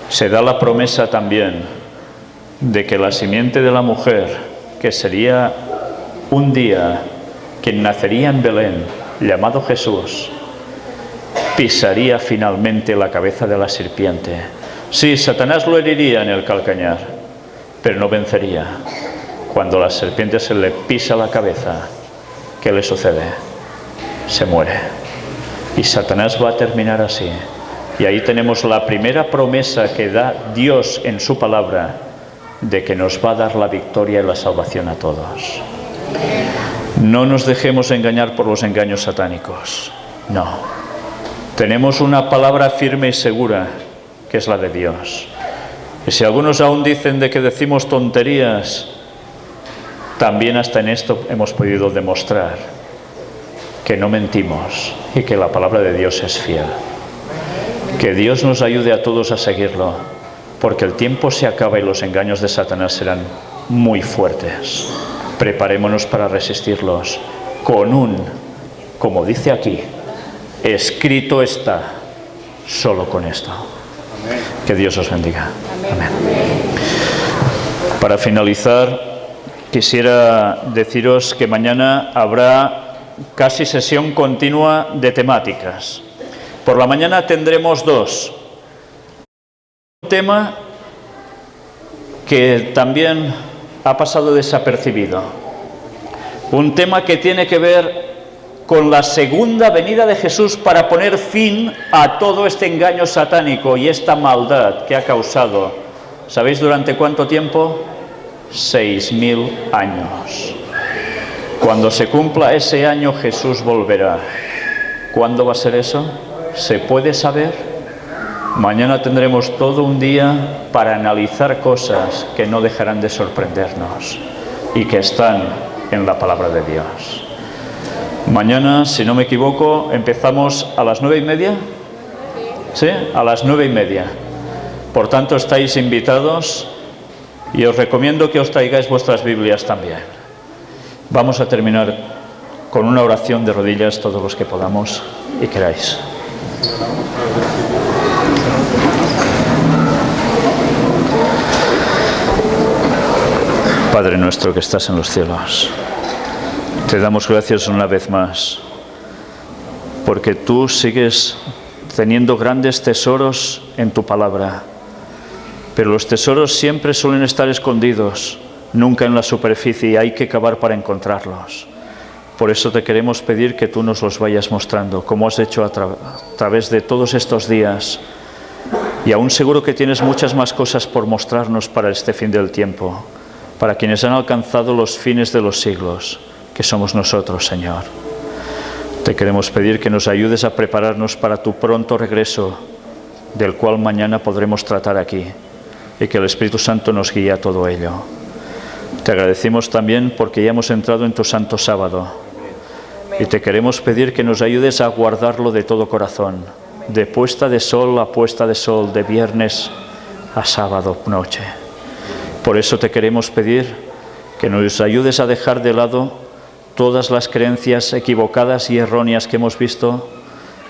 se da la promesa también de que la simiente de la mujer, que sería un día quien nacería en Belén, llamado Jesús, pisaría finalmente la cabeza de la serpiente. Sí, Satanás lo heriría en el calcañar, pero no vencería. Cuando la serpiente se le pisa la cabeza, ¿qué le sucede? Se muere. Y Satanás va a terminar así. Y ahí tenemos la primera promesa que da Dios en su palabra, de que nos va a dar la victoria y la salvación a todos. No nos dejemos engañar por los engaños satánicos. No. Tenemos una palabra firme y segura, que es la de Dios. Y si algunos aún dicen de que decimos tonterías, también hasta en esto hemos podido demostrar que no mentimos y que la palabra de Dios es fiel. Que Dios nos ayude a todos a seguirlo, porque el tiempo se acaba y los engaños de Satanás serán muy fuertes. Preparémonos para resistirlos con como dice aquí, escrito está, solo con esto. Que Dios os bendiga. Amén. Para finalizar, quisiera deciros que mañana habrá casi sesión continua de temáticas. Por la mañana tendremos dos. Un tema que también ha pasado desapercibido. Un tema que tiene que ver con la segunda venida de Jesús para poner fin a todo este engaño satánico y esta maldad que ha causado. ¿Sabéis durante cuánto tiempo? 6.000 años. Cuando se cumpla ese año, Jesús volverá. ¿Cuándo va a ser eso? ¿Se puede saber? Mañana tendremos todo un día para analizar cosas que no dejarán de sorprendernos y que están en la palabra de Dios. Mañana, si no me equivoco, empezamos a las 9:30. ¿Sí? A las 9:30. Por tanto, estáis invitados y os recomiendo que os traigáis vuestras Biblias también. Vamos a terminar con una oración de rodillas, todos los que podamos y queráis. Padre nuestro que estás en los cielos, te damos gracias una vez más, porque tú sigues teniendo grandes tesoros en tu palabra, pero los tesoros siempre suelen estar escondidos, nunca en la superficie, y hay que cavar para encontrarlos. Por eso te queremos pedir que tú nos los vayas mostrando, como has hecho a través de todos estos días, y aún seguro que tienes muchas más cosas por mostrarnos para este fin del tiempo, para quienes han alcanzado los fines de los siglos, que somos nosotros, Señor. Te queremos pedir que nos ayudes a prepararnos para tu pronto regreso, del cual mañana podremos tratar aquí, y que el Espíritu Santo nos guíe a todo ello. Te agradecemos también porque ya hemos entrado en tu santo sábado, y te queremos pedir que nos ayudes a guardarlo de todo corazón, de puesta de sol a puesta de sol, de viernes a sábado noche. Por eso te queremos pedir que nos ayudes a dejar de lado todas las creencias equivocadas y erróneas que hemos visto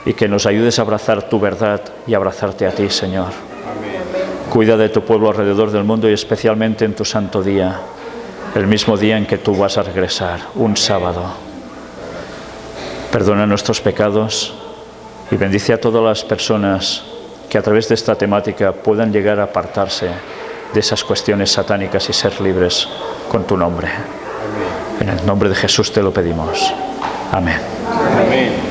y que nos ayudes a abrazar tu verdad y abrazarte a ti, Señor. Cuida de tu pueblo alrededor del mundo y especialmente en tu santo día, el mismo día en que tú vas a regresar, un sábado. Perdona nuestros pecados y bendice a todas las personas que a través de esta temática puedan llegar a apartarse de esas cuestiones satánicas y ser libres con tu nombre. En el nombre de Jesús te lo pedimos. Amén. Amén.